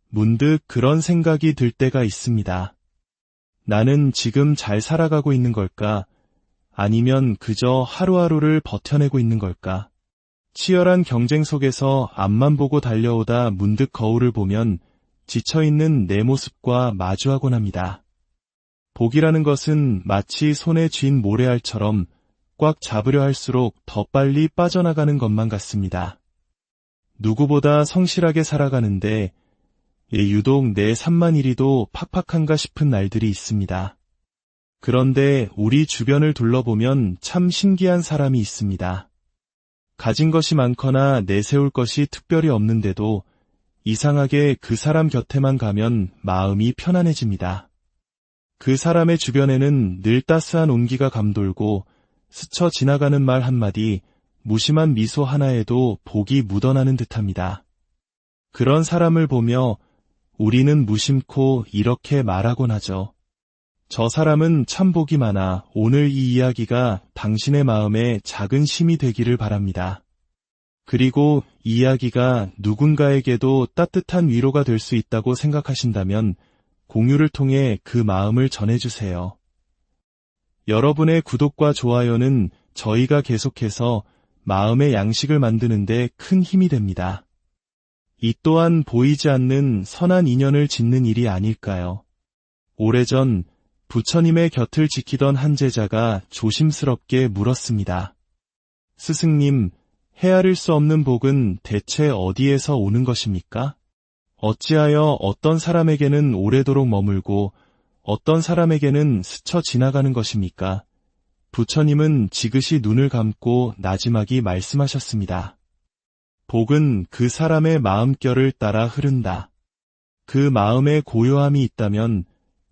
문득 그런 생각이 들 때가 있습니다. 나는 지금 잘 살아가고 있는 걸까? 아니면 그저 하루하루를 버텨내고 있는 걸까? 치열한 경쟁 속에서 앞만 보고 달려오다 문득 거울을 보면 지쳐있는 내 모습과 마주하곤 합니다. 복이라는 것은 마치 손에 쥔 모래알처럼 꽉 잡으려 할수록 더 빨리 빠져나가는 것만 같습니다. 누구보다 성실하게 살아가는데 유독 내 삶만 이리도 팍팍한가 싶은 날들이 있습니다. 그런데 우리 주변을 둘러보면 참 신기한 사람이 있습니다. 가진 것이 많거나 내세울 것이 특별히 없는데도 이상하게 그 사람 곁에만 가면 마음이 편안해집니다. 그 사람의 주변에는 늘 따스한 온기가 감돌고 스쳐 지나가는 말 한마디, 무심한 미소 하나에도 복이 묻어나는 듯합니다. 그런 사람을 보며 우리는 무심코 이렇게 말하곤 하죠. 저 사람은 참 복이 많아. 오늘 이 이야기가 당신의 마음에 작은 힘이 되기를 바랍니다. 그리고 이 이야기가 누군가에게도 따뜻한 위로가 될 수 있다고 생각하신다면 공유를 통해 그 마음을 전해주세요. 여러분의 구독과 좋아요는 저희가 계속해서 마음의 양식을 만드는 데 큰 힘이 됩니다. 이 또한 보이지 않는 선한 인연을 짓는 일이 아닐까요? 오래전 부처님의 곁을 지키던 한 제자가 조심스럽게 물었습니다. 스승님, 헤아릴 수 없는 복은 대체 어디에서 오는 것입니까? 어찌하여 어떤 사람에게는 오래도록 머물고 어떤 사람에게는 스쳐 지나가는 것입니까? 부처님은 지그시 눈을 감고 나지막이 말씀하셨습니다. 복은 그 사람의 마음결을 따라 흐른다. 그 마음에 고요함이 있다면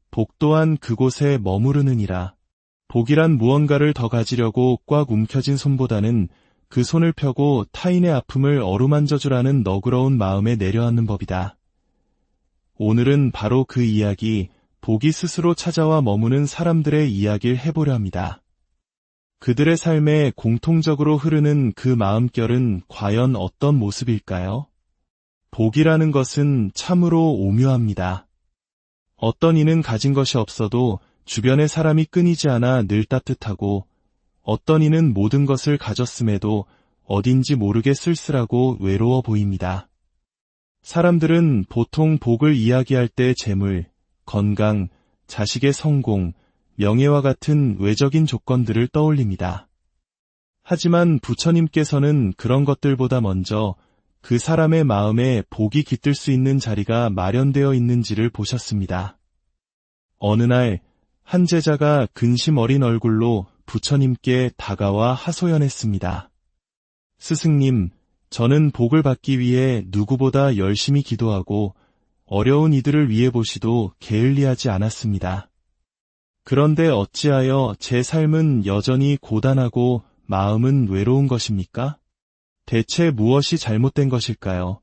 복 또한 그곳에 머무르느니라. 복이란 무언가를 더 가지려고 꽉 움켜쥔 손보다는 그 손을 펴고 타인의 아픔을 어루만져주라는 너그러운 마음에 내려앉는 법이다. 오늘은 바로 그 이야기, 복이 스스로 찾아와 머무는 사람들의 이야기를 해보려 합니다. 그들의 삶에 공통적으로 흐르는 그 마음결은 과연 어떤 모습일까요? 복이라는 것은 참으로 오묘합니다. 어떤 이는 가진 것이 없어도 주변의 사람이 끊이지 않아 늘 따뜻하고, 어떤 이는 모든 것을 가졌음에도 어딘지 모르게 쓸쓸하고 외로워 보입니다. 사람들은 보통 복을 이야기할 때 재물, 건강, 자식의 성공, 명예와 같은 외적인 조건들을 떠올립니다. 하지만 부처님께서는 그런 것들보다 먼저 그 사람의 마음에 복이 깃들 수 있는 자리가 마련되어 있는지를 보셨습니다. 어느 날 한 제자가 근심 어린 얼굴로 부처님께 다가와 하소연했습니다. 스승님, 저는 복을 받기 위해 누구보다 열심히 기도하고 어려운 이들을 위해 보시도 게을리하지 않았습니다. 그런데 어찌하여 제 삶은 여전히 고단하고 마음은 외로운 것입니까? 대체 무엇이 잘못된 것일까요?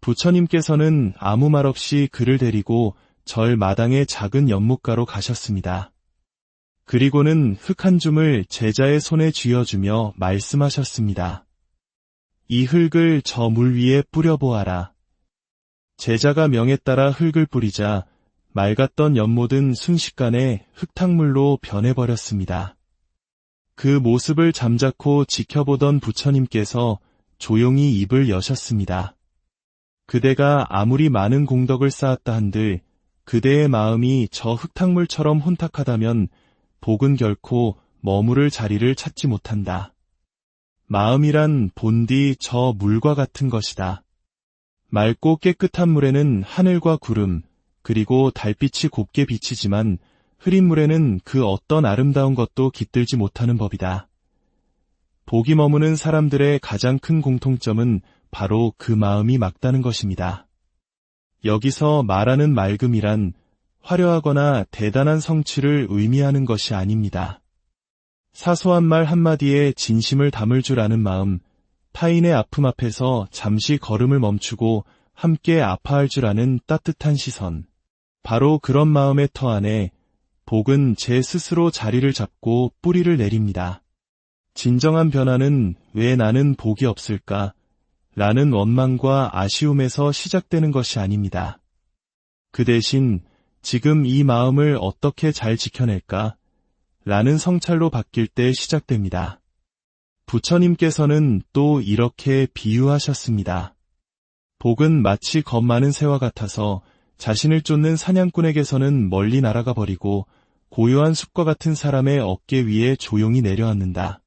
부처님께서는 아무 말 없이 그를 데리고 절 마당의 작은 연못가로 가셨습니다. 그리고는 흙 한 줌을 제자의 손에 쥐어주며 말씀하셨습니다. 이 흙을 저 물 위에 뿌려보아라. 제자가 명에 따라 흙을 뿌리자 맑았던 연못은 순식간에 흙탕물로 변해버렸습니다. 그 모습을 잠자코 지켜보던 부처님께서 조용히 입을 여셨습니다. 그대가 아무리 많은 공덕을 쌓았다 한들 그대의 마음이 저 흙탕물처럼 혼탁하다면 복은 결코 머무를 자리를 찾지 못한다. 마음이란 본디 저 물과 같은 것이다. 맑고 깨끗한 물에는 하늘과 구름, 그리고 달빛이 곱게 비치지만 흐린 물에는 그 어떤 아름다운 것도 깃들지 못하는 법이다. 복이 머무는 사람들의 가장 큰 공통점은 바로 그 마음이 맑다는 것입니다. 여기서 말하는 맑음이란 화려하거나 대단한 성취를 의미하는 것이 아닙니다. 사소한 말 한마디에 진심을 담을 줄 아는 마음, 타인의 아픔 앞에서 잠시 걸음을 멈추고 함께 아파할 줄 아는 따뜻한 시선. 바로 그런 마음의 터 안에 복은 제 스스로 자리를 잡고 뿌리를 내립니다. 진정한 변화는 왜 나는 복이 없을까? 라는 원망과 아쉬움에서 시작되는 것이 아닙니다. 그 대신 지금 이 마음을 어떻게 잘 지켜낼까? 라는 성찰로 바뀔 때 시작됩니다. 부처님께서는 또 이렇게 비유하셨습니다. 복은 마치 겁 많은 새와 같아서 자신을 쫓는 사냥꾼에게서는 멀리 날아가 버리고 고요한 숲과 같은 사람의 어깨 위에 조용히 내려앉는다.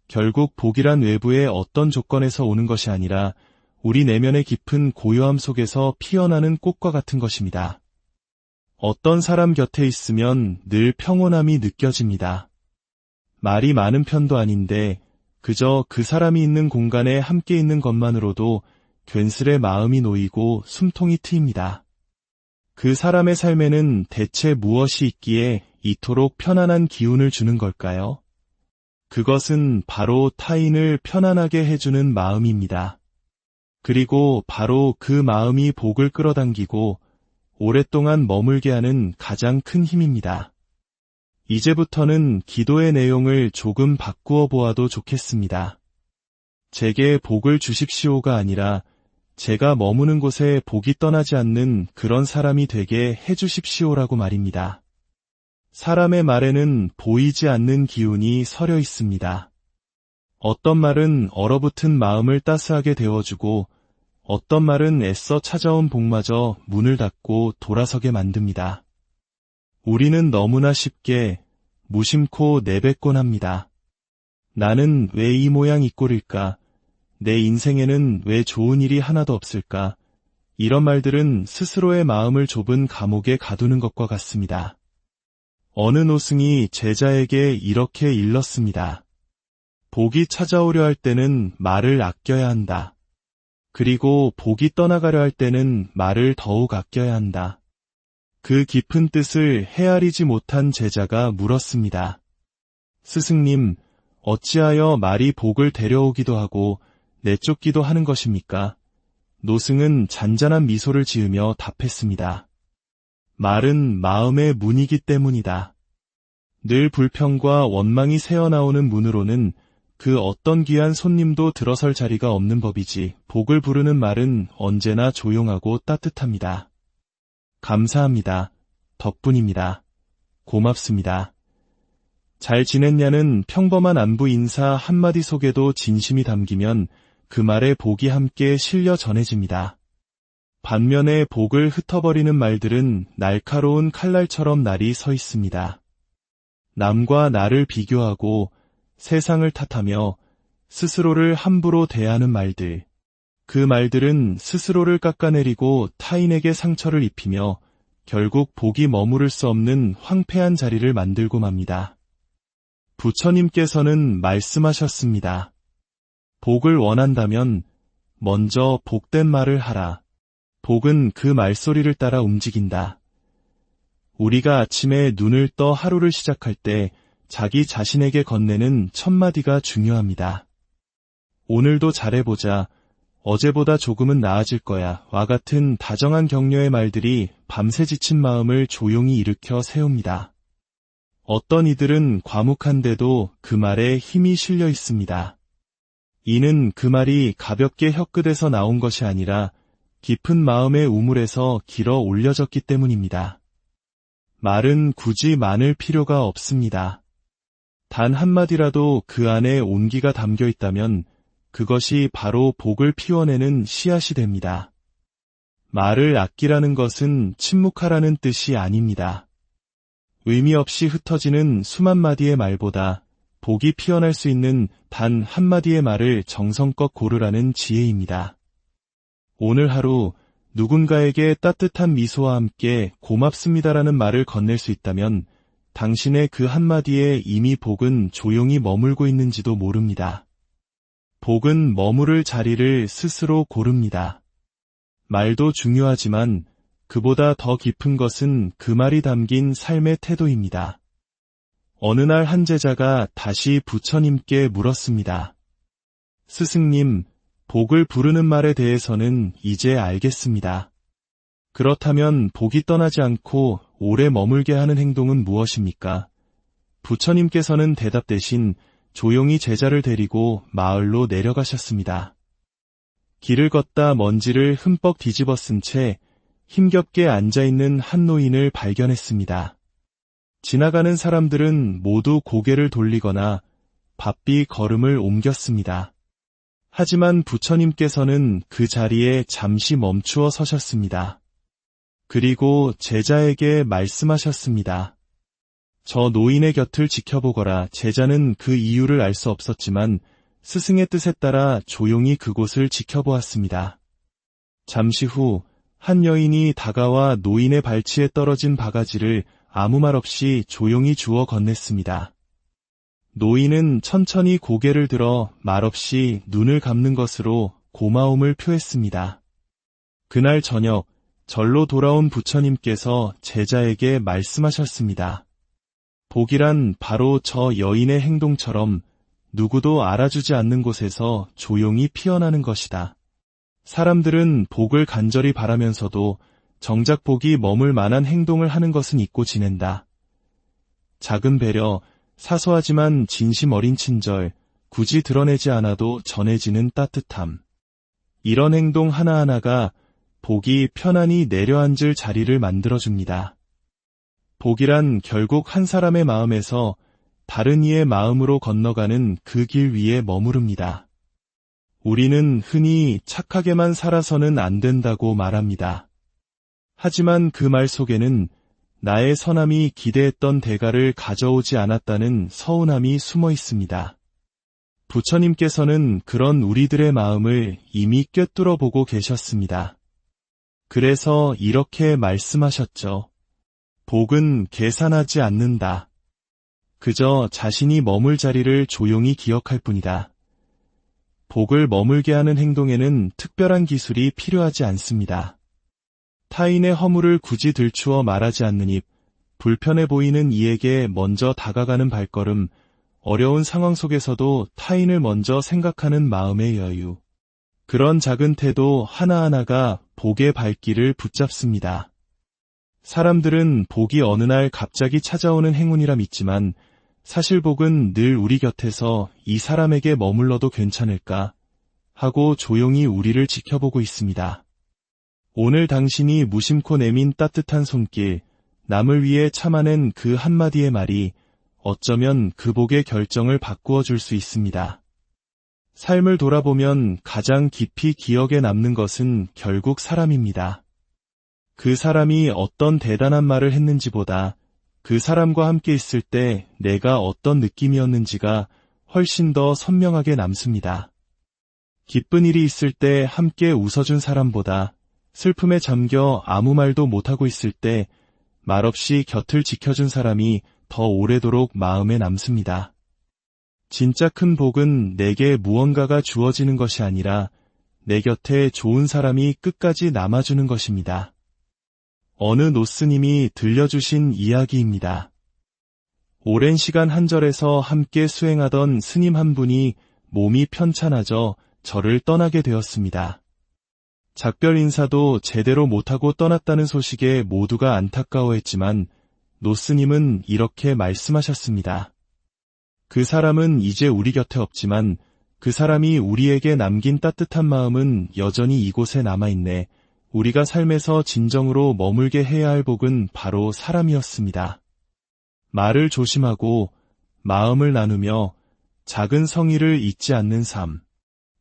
결국 복이란 외부의 어떤 조건에서 오는 것이 아니라 우리 내면의 깊은 고요함 속에서 피어나는 꽃과 같은 것입니다. 어떤 사람 곁에 있으면 늘 평온함이 느껴집니다. 말이 많은 편도 아닌데 그저 그 사람이 있는 공간에 함께 있는 것만으로도 괜스레 마음이 놓이고 숨통이 트입니다. 그 사람의 삶에는 대체 무엇이 있기에 이토록 편안한 기운을 주는 걸까요? 그것은 바로 타인을 편안하게 해주는 마음입니다. 그리고 바로 그 마음이 복을 끌어당기고 오랫동안 머물게 하는 가장 큰 힘입니다. 이제부터는 기도의 내용을 조금 바꾸어 보아도 좋겠습니다. 제게 복을 주십시오가 아니라 제가 머무는 곳에 복이 떠나지 않는 그런 사람이 되게 해주십시오라고 말입니다. 사람의 말에는 보이지 않는 기운이 서려 있습니다. 어떤 말은 얼어붙은 마음을 따스하게 데워주고 어떤 말은 애써 찾아온 복마저 문을 닫고 돌아서게 만듭니다. 우리는 너무나 쉽게 무심코 내뱉곤 합니다. 나는 왜 이 모양 이 꼴일까? 내 인생에는 왜 좋은 일이 하나도 없을까? 이런 말들은 스스로의 마음을 좁은 감옥에 가두는 것과 같습니다. 어느 노승이 제자에게 이렇게 일렀습니다. 복이 찾아오려 할 때는 말을 아껴야 한다. 그리고 복이 떠나가려 할 때는 말을 더욱 아껴야 한다. 그 깊은 뜻을 헤아리지 못한 제자가 물었습니다. 스승님, 어찌하여 말이 복을 데려오기도 하고 내쫓기도 하는 것입니까? 노승은 잔잔한 미소를 지으며 답했습니다. 말은 마음의 문이기 때문이다. 늘 불평과 원망이 새어나오는 문으로는 그 어떤 귀한 손님도 들어설 자리가 없는 법이지 복을 부르는 말은 언제나 조용하고 따뜻합니다. 감사합니다. 덕분입니다. 고맙습니다. 잘 지냈냐는 평범한 안부 인사 한마디 속에도 진심이 담기면 그 말에 복이 함께 실려 전해집니다. 반면에 복을 흩어버리는 말들은 날카로운 칼날처럼 날이 서 있습니다. 남과 나를 비교하고 세상을 탓하며 스스로를 함부로 대하는 말들. 그 말들은 스스로를 깎아내리고 타인에게 상처를 입히며 결국 복이 머무를 수 없는 황폐한 자리를 만들고 맙니다. 부처님께서는 말씀하셨습니다. 복을 원한다면 먼저 복된 말을 하라. 복은 그 말소리를 따라 움직인다. 우리가 아침에 눈을 떠 하루를 시작할 때 자기 자신에게 건네는 첫 마디가 중요합니다. 오늘도 잘해보자, 어제보다 조금은 나아질 거야 와 같은 다정한 격려의 말들이 밤새 지친 마음을 조용히 일으켜 세웁니다. 어떤 이들은 과묵한데도 그 말에 힘이 실려 있습니다. 이는 그 말이 가볍게 혀끝에서 나온 것이 아니라 깊은 마음의 우물에서 길어 올려졌기 때문입니다. 말은 굳이 많을 필요가 없습니다. 단 한마디라도 그 안에 온기가 담겨 있다면 그것이 바로 복을 피워내는 씨앗이 됩니다. 말을 아끼라는 것은 침묵하라는 뜻이 아닙니다. 의미 없이 흩어지는 수만 마디의 말보다 복이 피어날 수 있는 단 한마디의 말을 정성껏 고르라는 지혜입니다. 오늘 하루 누군가에게 따뜻한 미소와 함께 고맙습니다라는 말을 건넬 수 있다면 당신의 그 한마디에 이미 복은 조용히 머물고 있는지도 모릅니다. 복은 머무를 자리를 스스로 고릅니다. 말도 중요하지만 그보다 더 깊은 것은 그 말이 담긴 삶의 태도입니다. 어느 날 한 제자가 다시 부처님께 물었습니다. 스승님, 복을 부르는 말에 대해서는 이제 알겠습니다. 그렇다면 복이 떠나지 않고 오래 머물게 하는 행동은 무엇입니까? 부처님께서는 대답 대신 조용히 제자를 데리고 마을로 내려가셨습니다. 길을 걷다 먼지를 흠뻑 뒤집어 쓴 채 힘겹게 앉아있는 한 노인을 발견했습니다. 지나가는 사람들은 모두 고개를 돌리거나 바삐 걸음을 옮겼습니다. 하지만 부처님께서는 그 자리에 잠시 멈추어 서셨습니다. 그리고 제자에게 말씀하셨습니다. 저 노인의 곁을 지켜보거라. 제자는 그 이유를 알 수 없었지만 스승의 뜻에 따라 조용히 그곳을 지켜보았습니다. 잠시 후 한 여인이 다가와 노인의 발치에 떨어진 바가지를 아무 말 없이 조용히 주워 건넸습니다. 노인은 천천히 고개를 들어 말없이 눈을 감는 것으로 고마움을 표했습니다. 그날 저녁 절로 돌아온 부처님께서 제자에게 말씀하셨습니다. 복이란 바로 저 여인의 행동처럼 누구도 알아주지 않는 곳에서 조용히 피어나는 것이다. 사람들은 복을 간절히 바라면서도 정작 복이 머물 만한 행동을 하는 것은 잊고 지낸다. 작은 배려, 사소하지만 진심 어린 친절, 굳이 드러내지 않아도 전해지는 따뜻함. 이런 행동 하나하나가 복이 편안히 내려앉을 자리를 만들어줍니다. 복이란 결국 한 사람의 마음에서 다른 이의 마음으로 건너가는 그 길 위에 머무릅니다. 우리는 흔히 착하게만 살아서는 안 된다고 말합니다. 하지만 그 말 속에는 나의 선함이 기대했던 대가를 가져오지 않았다는 서운함이 숨어 있습니다. 부처님께서는 그런 우리들의 마음을 이미 꿰뚫어 보고 계셨습니다. 그래서 이렇게 말씀하셨죠. 복은 계산하지 않는다. 그저 자신이 머물 자리를 조용히 기억할 뿐이다. 복을 머물게 하는 행동에는 특별한 기술이 필요하지 않습니다. 타인의 허물을 굳이 들추어 말하지 않는 입, 불편해 보이는 이에게 먼저 다가가는 발걸음, 어려운 상황 속에서도 타인을 먼저 생각하는 마음의 여유. 그런 작은 태도 하나하나가 복의 발길을 붙잡습니다. 사람들은 복이 어느 날 갑자기 찾아오는 행운이라 믿지만 사실 복은 늘 우리 곁에서 이 사람에게 머물러도 괜찮을까 하고 조용히 우리를 지켜보고 있습니다. 오늘 당신이 무심코 내민 따뜻한 손길, 남을 위해 참아낸 그 한마디의 말이 어쩌면 그 복의 결정을 바꾸어 줄 수 있습니다. 삶을 돌아보면 가장 깊이 기억에 남는 것은 결국 사람입니다. 그 사람이 어떤 대단한 말을 했는지보다 그 사람과 함께 있을 때 내가 어떤 느낌이었는지가 훨씬 더 선명하게 남습니다. 기쁜 일이 있을 때 함께 웃어준 사람보다 슬픔에 잠겨 아무 말도 못하고 있을 때 말없이 곁을 지켜준 사람이 더 오래도록 마음에 남습니다. 진짜 큰 복은 내게 무언가가 주어지는 것이 아니라 내 곁에 좋은 사람이 끝까지 남아주는 것입니다. 어느 노스님이 들려주신 이야기입니다. 오랜 시간 한 절에서 함께 수행하던 스님 한 분이 몸이 편찮아져 절을 떠나게 되었습니다. 작별 인사도 제대로 못하고 떠났다는 소식에 모두가 안타까워했지만 노스님은 이렇게 말씀하셨습니다. 그 사람은 이제 우리 곁에 없지만 그 사람이 우리에게 남긴 따뜻한 마음은 여전히 이곳에 남아있네. 우리가 삶에서 진정으로 머물게 해야 할 복은 바로 사람이었습니다. 말을 조심하고 마음을 나누며 작은 성의를 잊지 않는 삶.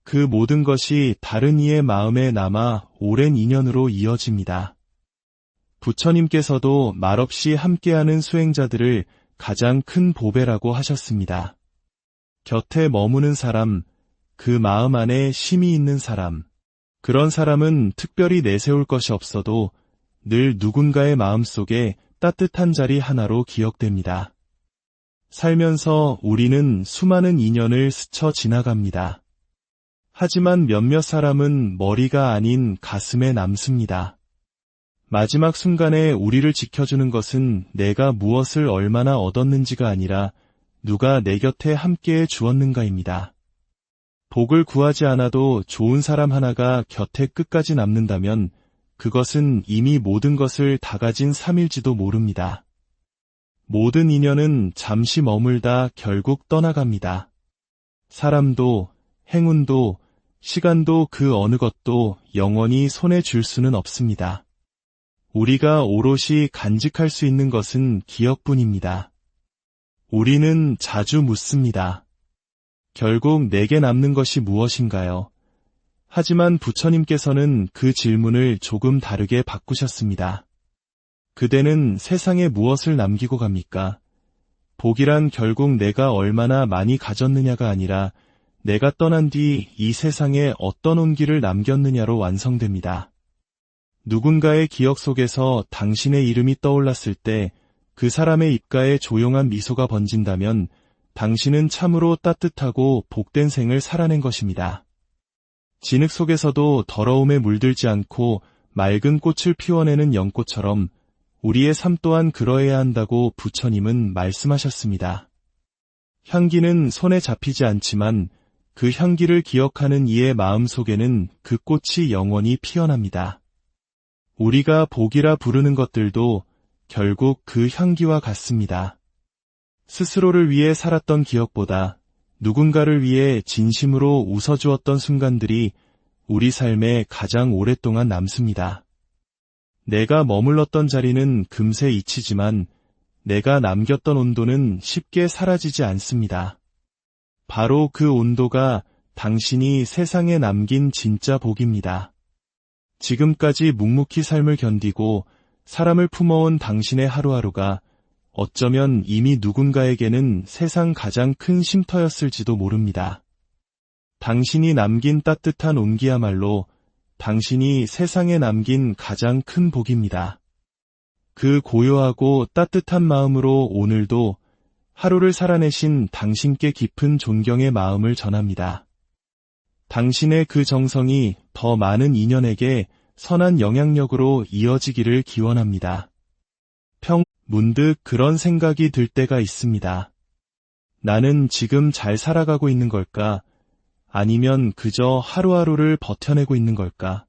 그 모든 것이 다른 이의 마음에 남아 오랜 인연으로 이어집니다. 부처님께서도 말없이 함께하는 수행자들을 가장 큰 보배라고 하셨습니다. 곁에 머무는 사람, 그 마음 안에 심이 있는 사람, 그런 사람은 특별히 내세울 것이 없어도 늘 누군가의 마음속에 따뜻한 자리 하나로 기억됩니다. 살면서 우리는 수많은 인연을 스쳐 지나갑니다. 하지만 몇몇 사람은 머리가 아닌 가슴에 남습니다. 마지막 순간에 우리를 지켜주는 것은 내가 무엇을 얼마나 얻었는지가 아니라 누가 내 곁에 함께해 주었는가입니다. 복을 구하지 않아도 좋은 사람 하나가 곁에 끝까지 남는다면 그것은 이미 모든 것을 다 가진 삶일지도 모릅니다. 모든 인연은 잠시 머물다 결국 떠나갑니다. 사람도, 행운도, 시간도 그 어느 것도 영원히 손에 줄 수는 없습니다. 우리가 오롯이 간직할 수 있는 것은 기억뿐입니다. 우리는 자주 묻습니다. 결국 내게 남는 것이 무엇인가요? 하지만 부처님께서는 그 질문을 조금 다르게 바꾸셨습니다. 그대는 세상에 무엇을 남기고 갑니까? 복이란 결국 내가 얼마나 많이 가졌느냐가 아니라 내가 떠난 뒤 이 세상에 어떤 온기를 남겼느냐로 완성됩니다. 누군가의 기억 속에서 당신의 이름이 떠올랐을 때 그 사람의 입가에 조용한 미소가 번진다면 당신은 참으로 따뜻하고 복된 생을 살아낸 것입니다. 진흙 속에서도 더러움에 물들지 않고 맑은 꽃을 피워내는 연꽃처럼 우리의 삶 또한 그러해야 한다고 부처님은 말씀하셨습니다. 향기는 손에 잡히지 않지만 그 향기를 기억하는 이의 마음 속에는 그 꽃이 영원히 피어납니다. 우리가 복이라 부르는 것들도 결국 그 향기와 같습니다. 스스로를 위해 살았던 기억보다 누군가를 위해 진심으로 웃어주었던 순간들이 우리 삶에 가장 오랫동안 남습니다. 내가 머물렀던 자리는 금세 잊히지만 내가 남겼던 온도는 쉽게 사라지지 않습니다. 바로 그 온도가 당신이 세상에 남긴 진짜 복입니다. 지금까지 묵묵히 삶을 견디고 사람을 품어온 당신의 하루하루가 어쩌면 이미 누군가에게는 세상 가장 큰 쉼터였을지도 모릅니다. 당신이 남긴 따뜻한 온기야말로 당신이 세상에 남긴 가장 큰 복입니다. 그 고요하고 따뜻한 마음으로 오늘도 하루를 살아내신 당신께 깊은 존경의 마음을 전합니다. 당신의 그 정성이 더 많은 인연에게 선한 영향력으로 이어지기를 기원합니다. 문득 그런 생각이 들 때가 있습니다. 나는 지금 잘 살아가고 있는 걸까? 아니면 그저 하루하루를 버텨내고 있는 걸까?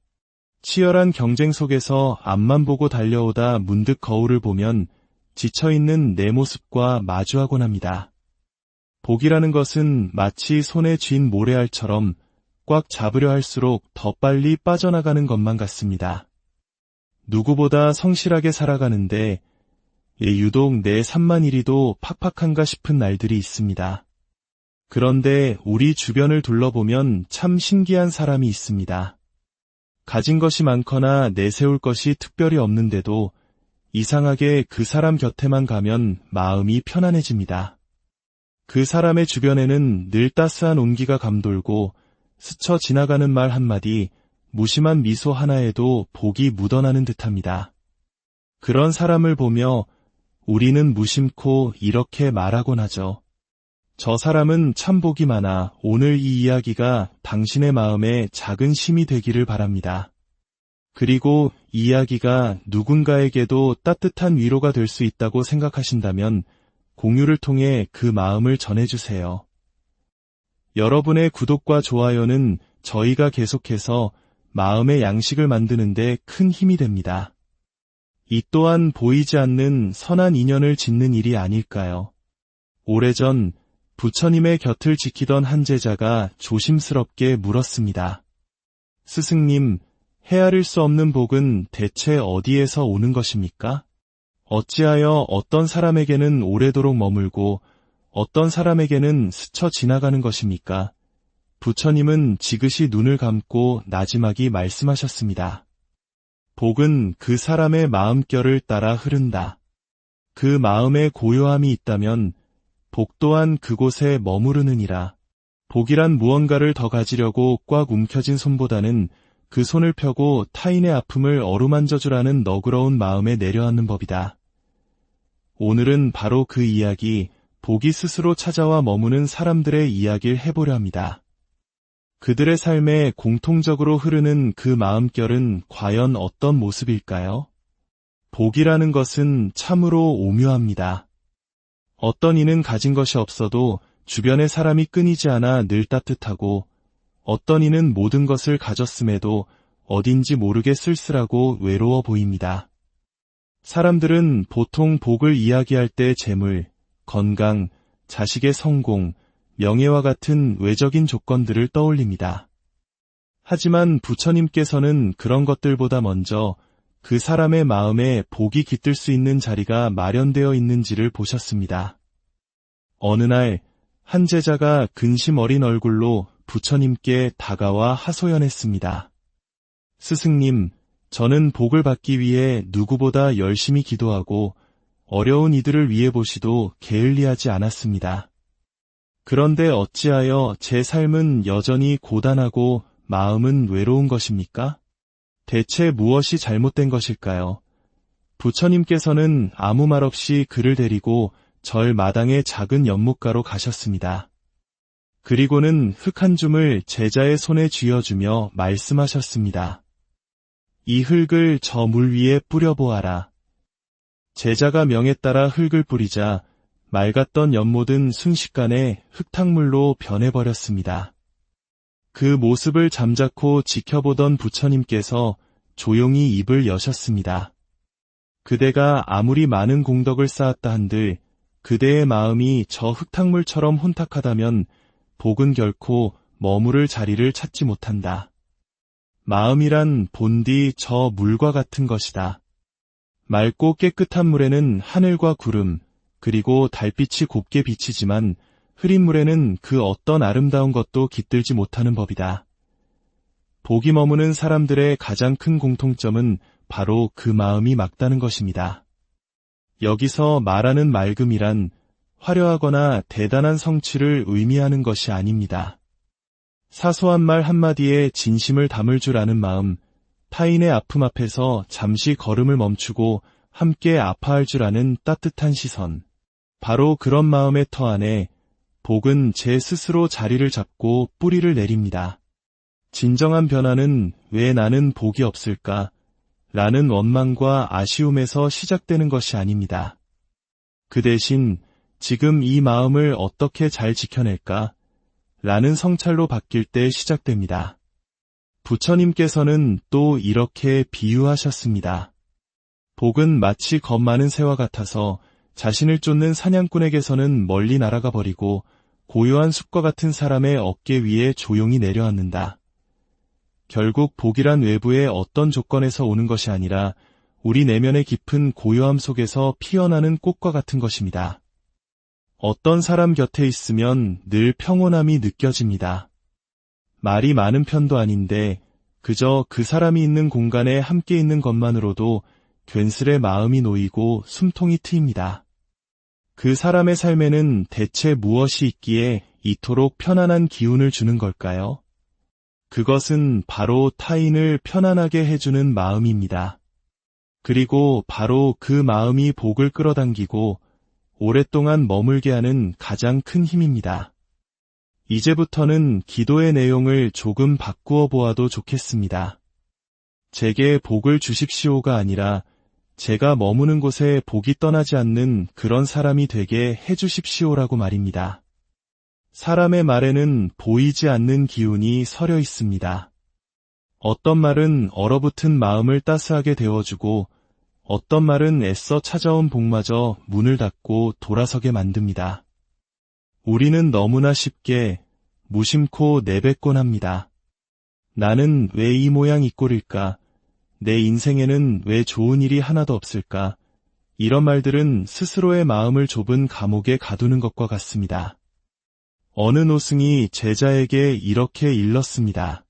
치열한 경쟁 속에서 앞만 보고 달려오다 문득 거울을 보면 지쳐있는 내 모습과 마주하곤 합니다. 복이라는 것은 마치 손에 쥔 모래알처럼 꽉 잡으려 할수록 더 빨리 빠져나가는 것만 같습니다. 누구보다 성실하게 살아가는데 유독 내 삶만 이리도 팍팍한가 싶은 날들이 있습니다. 그런데 우리 주변을 둘러보면 참 신기한 사람이 있습니다. 가진 것이 많거나 내세울 것이 특별히 없는데도 이상하게 그 사람 곁에만 가면 마음이 편안해집니다. 그 사람의 주변에는 늘 따스한 온기가 감돌고 스쳐 지나가는 말 한마디, 무심한 미소 하나에도 복이 묻어나는 듯합니다. 그런 사람을 보며 우리는 무심코 이렇게 말하곤 하죠. 저 사람은 참 복이 많아. 오늘 이 이야기가 당신의 마음에 작은 힘이 되기를 바랍니다. 그리고 이 이야기가 누군가에게도 따뜻한 위로가 될 수 있다고 생각하신다면 공유를 통해 그 마음을 전해주세요. 여러분의 구독과 좋아요는 저희가 계속해서 마음의 양식을 만드는 데 큰 힘이 됩니다. 이 또한 보이지 않는 선한 인연을 짓는 일이 아닐까요? 오래전 부처님의 곁을 지키던 한 제자가 조심스럽게 물었습니다. 스승님, 헤아릴 수 없는 복은 대체 어디에서 오는 것입니까? 어찌하여 어떤 사람에게는 오래도록 머물고 어떤 사람에게는 스쳐 지나가는 것입니까? 부처님은 지그시 눈을 감고 나지막이 말씀하셨습니다. 복은 그 사람의 마음결을 따라 흐른다. 그 마음에 고요함이 있다면 복 또한 그곳에 머무르느니라. 복이란 무언가를 더 가지려고 꽉 움켜진 손보다는 그 손을 펴고 타인의 아픔을 어루만져주라는 너그러운 마음에 내려앉는 법이다. 오늘은 바로 그 이야기, 복이 스스로 찾아와 머무는 사람들의 이야기를 해보려 합니다. 그들의 삶에 공통적으로 흐르는 그 마음결은 과연 어떤 모습일까요? 복이라는 것은 참으로 오묘합니다. 어떤 이는 가진 것이 없어도 주변의 사람이 끊이지 않아 늘 따뜻하고, 어떤 이는 모든 것을 가졌음에도 어딘지 모르게 쓸쓸하고 외로워 보입니다. 사람들은 보통 복을 이야기할 때 재물, 건강, 자식의 성공, 명예와 같은 외적인 조건들을 떠올립니다. 하지만 부처님께서는 그런 것들보다 먼저 그 사람의 마음에 복이 깃들 수 있는 자리가 마련되어 있는지를 보셨습니다. 어느 날 한 제자가 근심 어린 얼굴로 부처님께 다가와 하소연했습니다. 스승님, 저는 복을 받기 위해 누구보다 열심히 기도하고 어려운 이들을 위해 보시도 게을리하지 않았습니다. 그런데 어찌하여 제 삶은 여전히 고단하고 마음은 외로운 것입니까? 대체 무엇이 잘못된 것일까요? 부처님께서는 아무 말 없이 그를 데리고 절 마당의 작은 연못가로 가셨습니다. 그리고는 흙 한 줌을 제자의 손에 쥐어주며 말씀하셨습니다. 이 흙을 저 물 위에 뿌려보아라. 제자가 명에 따라 흙을 뿌리자 맑았던 연못은 순식간에 흙탕물로 변해버렸습니다. 그 모습을 잠자코 지켜보던 부처님께서 조용히 입을 여셨습니다. 그대가 아무리 많은 공덕을 쌓았다 한들 그대의 마음이 저 흙탕물처럼 혼탁하다면 복은 결코 머무를 자리를 찾지 못한다. 마음이란 본디 저 물과 같은 것이다. 맑고 깨끗한 물에는 하늘과 구름, 그리고 달빛이 곱게 비치지만 흐린 물에는 그 어떤 아름다운 것도 깃들지 못하는 법이다. 복이 머무는 사람들의 가장 큰 공통점은 바로 그 마음이 맑다는 것입니다. 여기서 말하는 맑음이란 화려하거나 대단한 성취를 의미하는 것이 아닙니다. 사소한 말 한마디에 진심을 담을 줄 아는 마음, 타인의 아픔 앞에서 잠시 걸음을 멈추고 함께 아파할 줄 아는 따뜻한 시선. 바로 그런 마음의 터 안에 복은 제 스스로 자리를 잡고 뿌리를 내립니다. 진정한 변화는 왜 나는 복이 없을까? 라는 원망과 아쉬움에서 시작되는 것이 아닙니다. 그 대신 지금 이 마음을 어떻게 잘 지켜낼까? 라는 성찰로 바뀔 때 시작됩니다. 부처님께서는 또 이렇게 비유하셨습니다. 복은 마치 겁 많은 새와 같아서 자신을 쫓는 사냥꾼에게서는 멀리 날아가 버리고 고요한 숲과 같은 사람의 어깨 위에 조용히 내려앉는다. 결국 복이란 외부의 어떤 조건에서 오는 것이 아니라 우리 내면의 깊은 고요함 속에서 피어나는 꽃과 같은 것입니다. 어떤 사람 곁에 있으면 늘 평온함이 느껴집니다. 말이 많은 편도 아닌데 그저 그 사람이 있는 공간에 함께 있는 것만으로도 괜스레 마음이 놓이고 숨통이 트입니다. 그 사람의 삶에는 대체 무엇이 있기에 이토록 편안한 기운을 주는 걸까요? 그것은 바로 타인을 편안하게 해주는 마음입니다. 그리고 바로 그 마음이 복을 끌어당기고 오랫동안 머물게 하는 가장 큰 힘입니다. 이제부터는 기도의 내용을 조금 바꾸어 보아도 좋겠습니다. 제게 복을 주십시오가 아니라 제가 머무는 곳에 복이 떠나지 않는 그런 사람이 되게 해주십시오라고 말입니다. 사람의 말에는 보이지 않는 기운이 서려 있습니다. 어떤 말은 얼어붙은 마음을 따스하게 데워주고 어떤 말은 애써 찾아온 복마저 문을 닫고 돌아서게 만듭니다. 우리는 너무나 쉽게 무심코 내뱉곤 합니다. 나는 왜 이 모양 이 꼴일까? 내 인생에는 왜 좋은 일이 하나도 없을까? 이런 말들은 스스로의 마음을 좁은 감옥에 가두는 것과 같습니다. 어느 노승이 제자에게 이렇게 일렀습니다.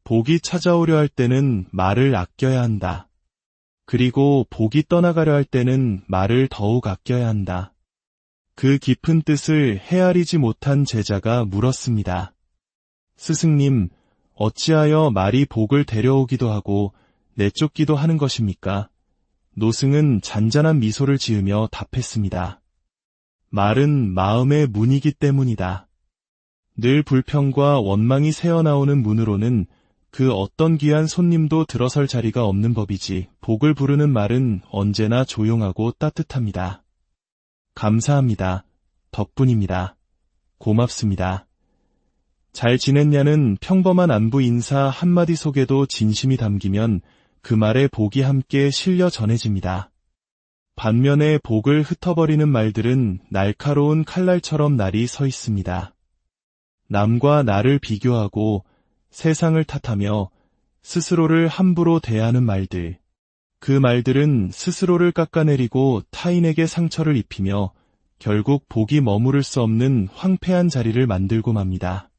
복이 찾아오려 할 때는 말을 아껴야 한다. 그리고 복이 떠나가려 할 때는 말을 더욱 아껴야 한다. 그 깊은 뜻을 헤아리지 못한 제자가 물었습니다. 스승님, 어찌하여 말이 복을 데려오기도 하고 내쫓기도 하는 것입니까? 노승은 잔잔한 미소를 지으며 답했습니다. 말은 마음의 문이기 때문이다. 늘 불평과 원망이 새어나오는 문으로는 그 어떤 귀한 손님도 들어설 자리가 없는 법이지 복을 부르는 말은 언제나 조용하고 따뜻합니다. 감사합니다. 덕분입니다. 고맙습니다. 잘 지냈냐는 평범한 안부 인사 한마디 속에도 진심이 담기면 그 말에 복이 함께 실려 전해집니다. 반면에 복을 흩어버리는 말들은 날카로운 칼날처럼 날이 서 있습니다. 남과 나를 비교하고 세상을 탓하며 스스로를 함부로 대하는 말들, 그 말들은 스스로를 깎아내리고 타인에게 상처를 입히며 결국 복이 머무를 수 없는 황폐한 자리를 만들고 맙니다.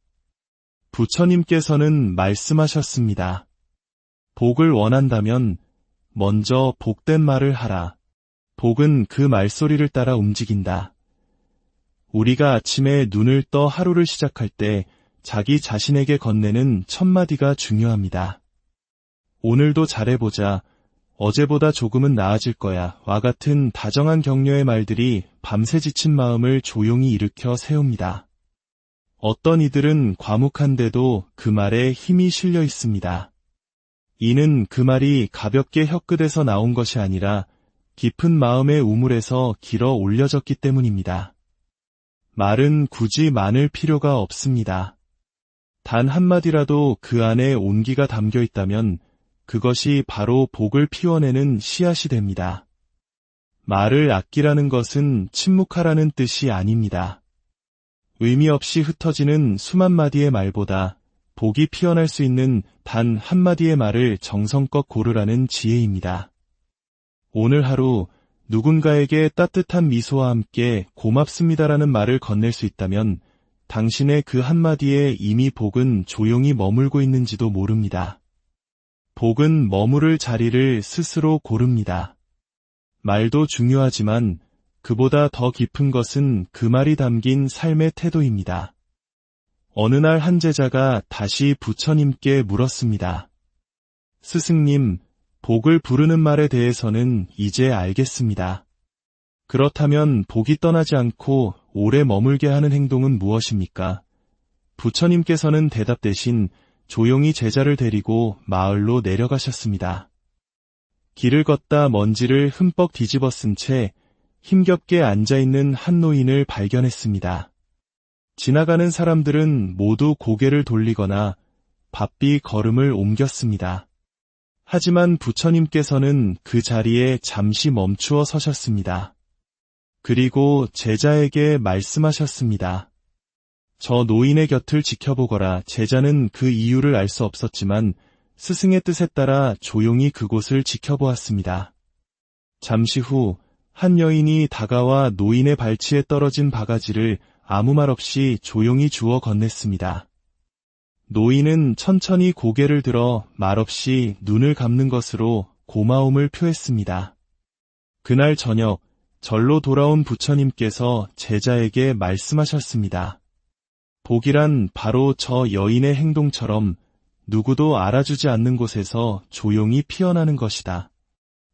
부처님께서는 말씀하셨습니다. 복을 원한다면 먼저 복된 말을 하라. 복은 그 말소리를 따라 움직인다. 우리가 아침에 눈을 떠 하루를 시작할 때 자기 자신에게 건네는 첫 마디가 중요합니다. 오늘도 잘해보자, 어제보다 조금은 나아질 거야 와 같은 다정한 격려의 말들이 밤새 지친 마음을 조용히 일으켜 세웁니다. 어떤 이들은 과묵한데도 그 말에 힘이 실려 있습니다. 이는 그 말이 가볍게 혀끝에서 나온 것이 아니라 깊은 마음의 우물에서 길어 올려졌기 때문입니다. 말은 굳이 많을 필요가 없습니다. 단 한마디라도 그 안에 온기가 담겨 있다면 그것이 바로 복을 피워내는 씨앗이 됩니다. 말을 아끼라는 것은 침묵하라는 뜻이 아닙니다. 의미 없이 흩어지는 수만 마디의 말보다 복이 피어날 수 있는 단 한마디의 말을 정성껏 고르라는 지혜입니다. 오늘 하루 누군가에게 따뜻한 미소와 함께 고맙습니다라는 말을 건넬 수 있다면 당신의 그 한마디에 이미 복은 조용히 머물고 있는지도 모릅니다. 복은 머무를 자리를 스스로 고릅니다. 말도 중요하지만 그보다 더 깊은 것은 그 말이 담긴 삶의 태도입니다. 어느 날 한 제자가 다시 부처님께 물었습니다. 스승님, 복을 부르는 말에 대해서는 이제 알겠습니다. 그렇다면 복이 떠나지 않고 오래 머물게 하는 행동은 무엇입니까? 부처님께서는 대답 대신 조용히 제자를 데리고 마을로 내려가셨습니다. 길을 걷다 먼지를 흠뻑 뒤집어 쓴 채 힘겹게 앉아있는 한 노인을 발견했습니다. 지나가는 사람들은 모두 고개를 돌리거나 바삐 걸음을 옮겼습니다. 하지만 부처님께서는 그 자리에 잠시 멈추어 서셨습니다. 그리고 제자에게 말씀하셨습니다. 저 노인의 곁을 지켜보거라. 제자는 그 이유를 알 수 없었지만 스승의 뜻에 따라 조용히 그곳을 지켜보았습니다. 잠시 후 한 여인이 다가와 노인의 발치에 떨어진 바가지를 아무 말 없이 조용히 주워 건넸습니다. 노인은 천천히 고개를 들어 말없이 눈을 감는 것으로 고마움을 표했습니다. 그날 저녁 절로 돌아온 부처님께서 제자에게 말씀하셨습니다. 복이란 바로 저 여인의 행동처럼 누구도 알아주지 않는 곳에서 조용히 피어나는 것이다.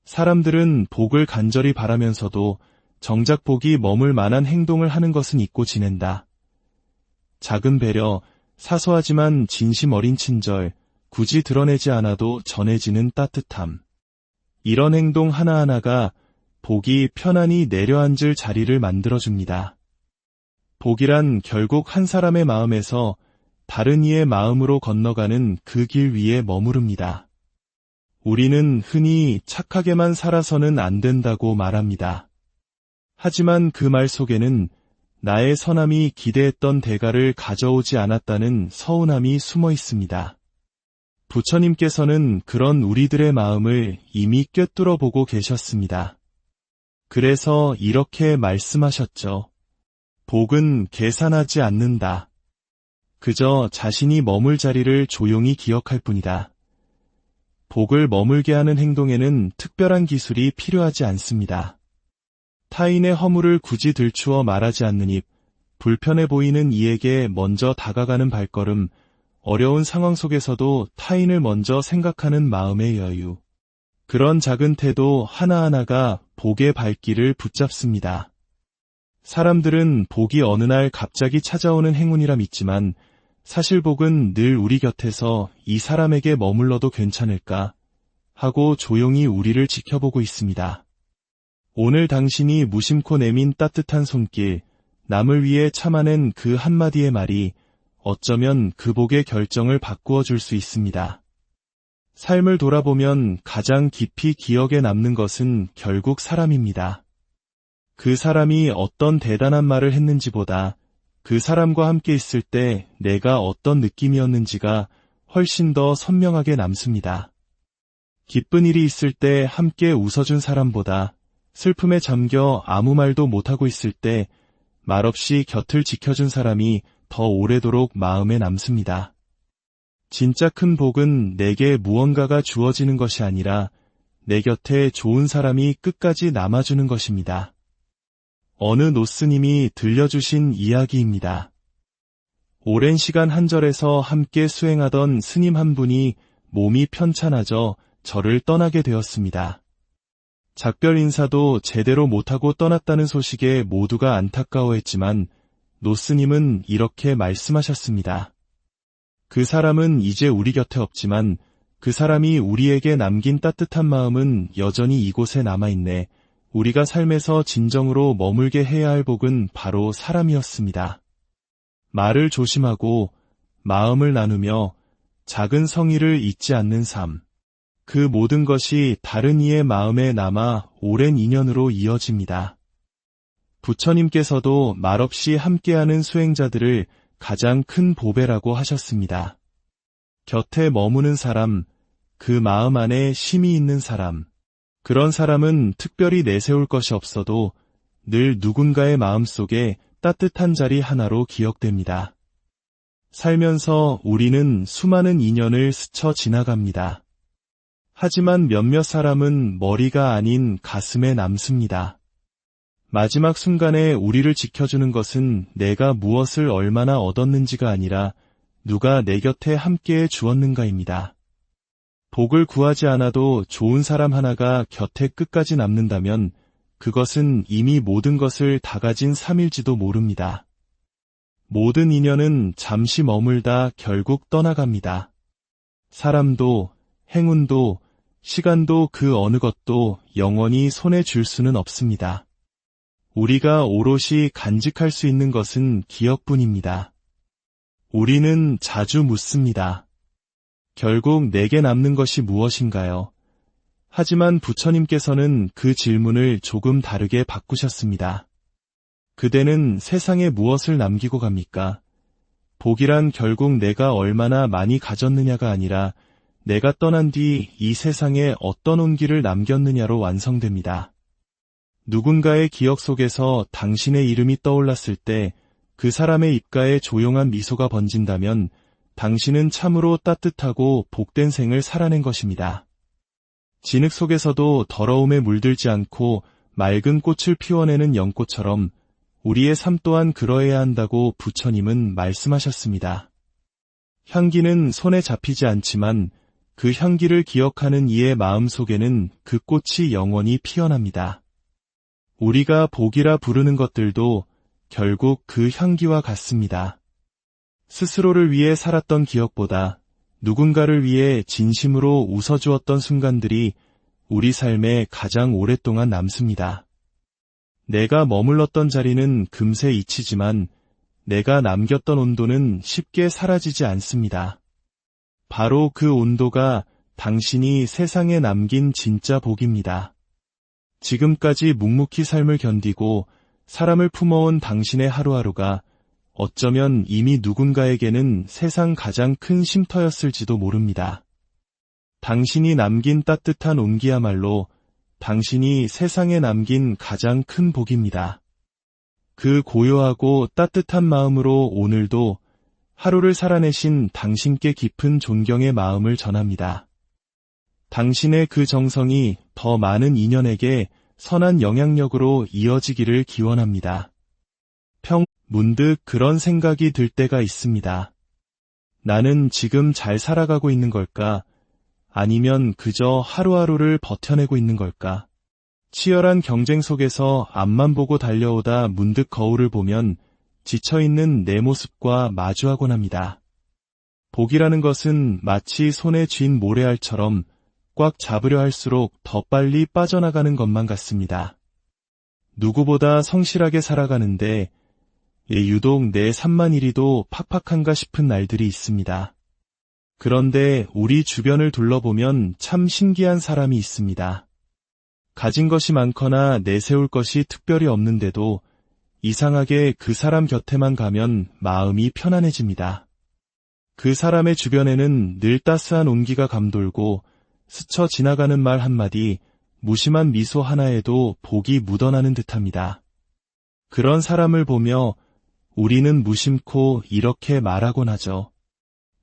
사람들은 복을 간절히 바라면서도 정작 복이 머물 만한 행동을 하는 것은 잊고 지낸다. 작은 배려, 사소하지만 진심 어린 친절, 굳이 드러내지 않아도 전해지는 따뜻함. 이런 행동 하나하나가 복이 편안히 내려앉을 자리를 만들어줍니다. 복이란 결국 한 사람의 마음에서 다른 이의 마음으로 건너가는 그 길 위에 머무릅니다. 우리는 흔히 착하게만 살아서는 안 된다고 말합니다. 하지만 그 말 속에는 나의 선함이 기대했던 대가를 가져오지 않았다는 서운함이 숨어 있습니다. 부처님께서는 그런 우리들의 마음을 이미 꿰뚫어 보고 계셨습니다. 그래서 이렇게 말씀하셨죠. 복은 계산하지 않는다. 그저 자신이 머물 자리를 조용히 기억할 뿐이다. 복을 머물게 하는 행동에는 특별한 기술이 필요하지 않습니다. 타인의 허물을 굳이 들추어 말하지 않는 입, 불편해 보이는 이에게 먼저 다가가는 발걸음, 어려운 상황 속에서도 타인을 먼저 생각하는 마음의 여유. 그런 작은 태도 하나하나가 복의 발길을 붙잡습니다. 사람들은 복이 어느 날 갑자기 찾아오는 행운이라 믿지만 사실 복은 늘 우리 곁에서 이 사람에게 머물러도 괜찮을까 하고 조용히 우리를 지켜보고 있습니다. 오늘 당신이 무심코 내민 따뜻한 손길, 남을 위해 참아낸 그 한마디의 말이 어쩌면 그 복의 결정을 바꾸어 줄 수 있습니다. 삶을 돌아보면 가장 깊이 기억에 남는 것은 결국 사람입니다. 그 사람이 어떤 대단한 말을 했는지보다 그 사람과 함께 있을 때 내가 어떤 느낌이었는지가 훨씬 더 선명하게 남습니다. 기쁜 일이 있을 때 함께 웃어준 사람보다 슬픔에 잠겨 아무 말도 못하고 있을 때 말없이 곁을 지켜준 사람이 더 오래도록 마음에 남습니다. 진짜 큰 복은 내게 무언가가 주어지는 것이 아니라 내 곁에 좋은 사람이 끝까지 남아주는 것입니다. 어느 노스님이 들려주신 이야기입니다. 오랜 시간 한 절에서 함께 수행하던 스님 한 분이 몸이 편찮아져 절을 떠나게 되었습니다. 작별 인사도 제대로 못하고 떠났다는 소식에 모두가 안타까워했지만 노스님은 이렇게 말씀하셨습니다. 그 사람은 이제 우리 곁에 없지만 그 사람이 우리에게 남긴 따뜻한 마음은 여전히 이곳에 남아있네. 우리가 삶에서 진정으로 머물게 해야 할 복은 바로 사람이었습니다. 말을 조심하고 마음을 나누며 작은 성의를 잊지 않는 삶. 그 모든 것이 다른 이의 마음에 남아 오랜 인연으로 이어집니다. 부처님께서도 말없이 함께하는 수행자들을 가장 큰 보배라고 하셨습니다. 곁에 머무는 사람, 그 마음 안에 심이 있는 사람, 그런 사람은 특별히 내세울 것이 없어도 늘 누군가의 마음속에 따뜻한 자리 하나로 기억됩니다. 살면서 우리는 수많은 인연을 스쳐 지나갑니다. 하지만 몇몇 사람은 머리가 아닌 가슴에 남습니다. 마지막 순간에 우리를 지켜주는 것은 내가 무엇을 얼마나 얻었는지가 아니라 누가 내 곁에 함께해 주었는가입니다. 복을 구하지 않아도 좋은 사람 하나가 곁에 끝까지 남는다면 그것은 이미 모든 것을 다 가진 삶일지도 모릅니다. 모든 인연은 잠시 머물다 결국 떠나갑니다. 사람도, 행운도, 시간도 그 어느 것도 영원히 손에 줄 수는 없습니다. 우리가 오롯이 간직할 수 있는 것은 기억뿐입니다. 우리는 자주 묻습니다. 결국 내게 남는 것이 무엇인가요? 하지만 부처님께서는 그 질문을 조금 다르게 바꾸셨습니다. 그대는 세상에 무엇을 남기고 갑니까? 복이란 결국 내가 얼마나 많이 가졌느냐가 아니라 내가 떠난 뒤 이 세상에 어떤 온기를 남겼느냐로 완성됩니다. 누군가의 기억 속에서 당신의 이름이 떠올랐을 때 그 사람의 입가에 조용한 미소가 번진다면 당신은 참으로 따뜻하고 복된 생을 살아낸 것입니다. 진흙 속에서도 더러움에 물들지 않고 맑은 꽃을 피워내는 연꽃처럼 우리의 삶 또한 그러해야 한다고 부처님은 말씀하셨습니다. 향기는 손에 잡히지 않지만 그 향기를 기억하는 이의 마음 속에는 그 꽃이 영원히 피어납니다. 우리가 복이라 부르는 것들도 결국 그 향기와 같습니다. 스스로를 위해 살았던 기억보다 누군가를 위해 진심으로 웃어주었던 순간들이 우리 삶에 가장 오랫동안 남습니다. 내가 머물렀던 자리는 금세 잊히지만 내가 남겼던 온도는 쉽게 사라지지 않습니다. 바로 그 온도가 당신이 세상에 남긴 진짜 복입니다. 지금까지 묵묵히 삶을 견디고 사람을 품어온 당신의 하루하루가 어쩌면 이미 누군가에게는 세상 가장 큰 쉼터였을지도 모릅니다. 당신이 남긴 따뜻한 온기야말로 당신이 세상에 남긴 가장 큰 복입니다. 그 고요하고 따뜻한 마음으로 오늘도 하루를 살아내신 당신께 깊은 존경의 마음을 전합니다. 당신의 그 정성이 더 많은 인연에게 선한 영향력으로 이어지기를 기원합니다. 문득 그런 생각이 들 때가 있습니다. 나는 지금 잘 살아가고 있는 걸까? 아니면 그저 하루하루를 버텨내고 있는 걸까? 치열한 경쟁 속에서 앞만 보고 달려오다 문득 거울을 보면 지쳐있는 내 모습과 마주하곤 합니다. 복이라는 것은 마치 손에 쥔 모래알처럼 꽉 잡으려 할수록 더 빨리 빠져나가는 것만 같습니다. 누구보다 성실하게 살아가는데 유독 내 삶만 이리도 팍팍한가 싶은 날들이 있습니다. 그런데 우리 주변을 둘러보면 참 신기한 사람이 있습니다. 가진 것이 많거나 내세울 것이 특별히 없는데도 이상하게 그 사람 곁에만 가면 마음이 편안해집니다. 그 사람의 주변에는 늘 따스한 온기가 감돌고 스쳐 지나가는 말 한마디, 무심한 미소 하나에도 복이 묻어나는 듯합니다. 그런 사람을 보며 우리는 무심코 이렇게 말하곤 하죠.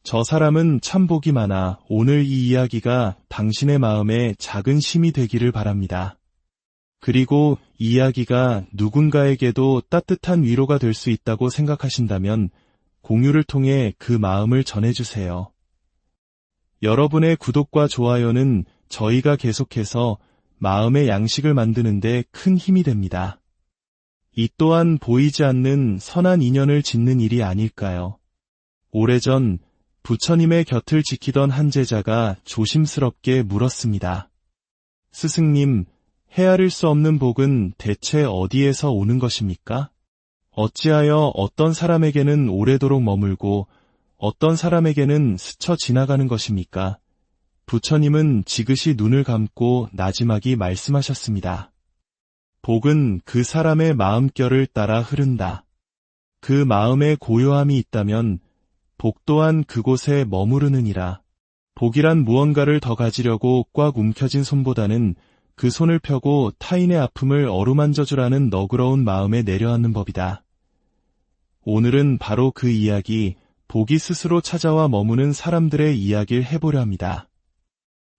저 사람은 참 복이 많아. 오늘 이 이야기가 당신의 마음에 작은 힘이 되기를 바랍니다. 그리고 이 이야기가 누군가에게도 따뜻한 위로가 될 수 있다고 생각하신다면 공유를 통해 그 마음을 전해주세요. 여러분의 구독과 좋아요는 저희가 계속해서 마음의 양식을 만드는 데 큰 힘이 됩니다. 이 또한 보이지 않는 선한 인연을 짓는 일이 아닐까요? 오래전 부처님의 곁을 지키던 한 제자가 조심스럽게 물었습니다. 스승님, 헤아릴 수 없는 복은 대체 어디에서 오는 것입니까? 어찌하여 어떤 사람에게는 오래도록 머물고 어떤 사람에게는 스쳐 지나가는 것입니까? 부처님은 지그시 눈을 감고 나지막이 말씀하셨습니다. 복은 그 사람의 마음결을 따라 흐른다. 그 마음에 고요함이 있다면 복 또한 그곳에 머무르느니라. 복이란 무언가를 더 가지려고 꽉 움켜진 손보다는 그 손을 펴고 타인의 아픔을 어루만져주라는 너그러운 마음에 내려앉는 법이다. 오늘은 바로 그 이야기, 복이 스스로 찾아와 머무는 사람들의 이야기를 해보려 합니다.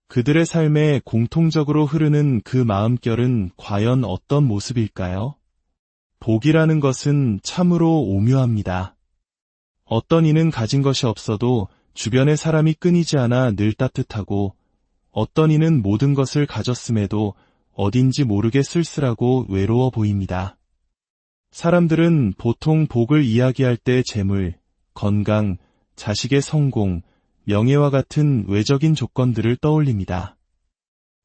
그들의 삶에 공통적으로 흐르는 그 마음결은 과연 어떤 모습일까요? 복이라는 것은 참으로 오묘합니다. 어떤 이는 가진 것이 없어도 주변의 사람이 끊이지 않아 늘 따뜻하고, 어떤 이는 모든 것을 가졌음에도 어딘지 모르게 쓸쓸하고 외로워 보입니다. 사람들은 보통 복을 이야기할 때 재물, 건강, 자식의 성공, 명예와 같은 외적인 조건들을 떠올립니다.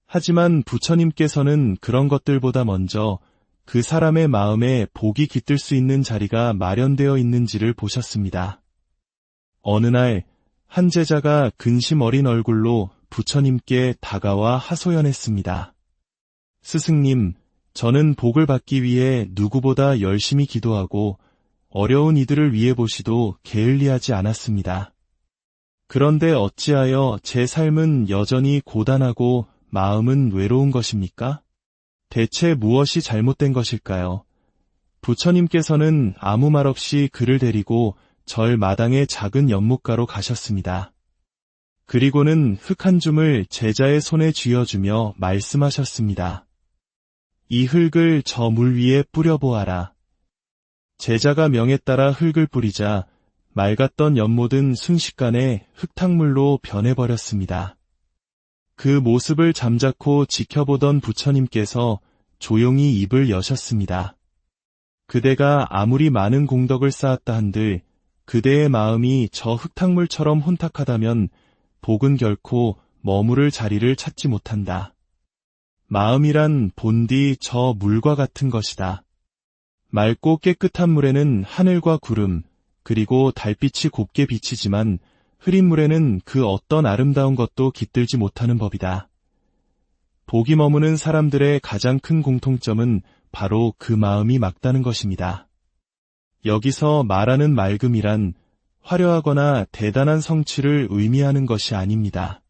하지만 부처님께서는 그런 것들보다 먼저 그 사람의 마음에 복이 깃들 수 있는 자리가 마련되어 있는지를 보셨습니다. 어느 날 한 제자가 근심 어린 얼굴로 부처님께 다가와 하소연했습니다. 스승님, 저는 복을 받기 위해 누구보다 열심히 기도하고 어려운 이들을 위해 보시도 게을리하지 않았습니다. 그런데 어찌하여 제 삶은 여전히 고단하고 마음은 외로운 것입니까? 대체 무엇이 잘못된 것일까요? 부처님께서는 아무 말 없이 그를 데리고 절 마당의 작은 연못가로 가셨습니다. 그리고는 흙 한 줌을 제자의 손에 쥐어주며 말씀하셨습니다. 이 흙을 저 물 위에 뿌려보아라. 제자가 명에 따라 흙을 뿌리자 맑았던 연못은 순식간에 흙탕물로 변해버렸습니다. 그 모습을 잠자코 지켜보던 부처님께서 조용히 입을 여셨습니다. 그대가 아무리 많은 공덕을 쌓았다 한들 그대의 마음이 저 흙탕물처럼 혼탁하다면 복은 결코 머무를 자리를 찾지 못한다. 마음이란 본디 저 물과 같은 것이다. 맑고 깨끗한 물에는 하늘과 구름, 그리고 달빛이 곱게 비치지만 흐린 물에는 그 어떤 아름다운 것도 깃들지 못하는 법이다. 복이 머무는 사람들의 가장 큰 공통점은 바로 그 마음이 맑다는 것입니다. 여기서 말하는 맑음이란 화려하거나 대단한 성취를 의미하는 것이 아닙니다.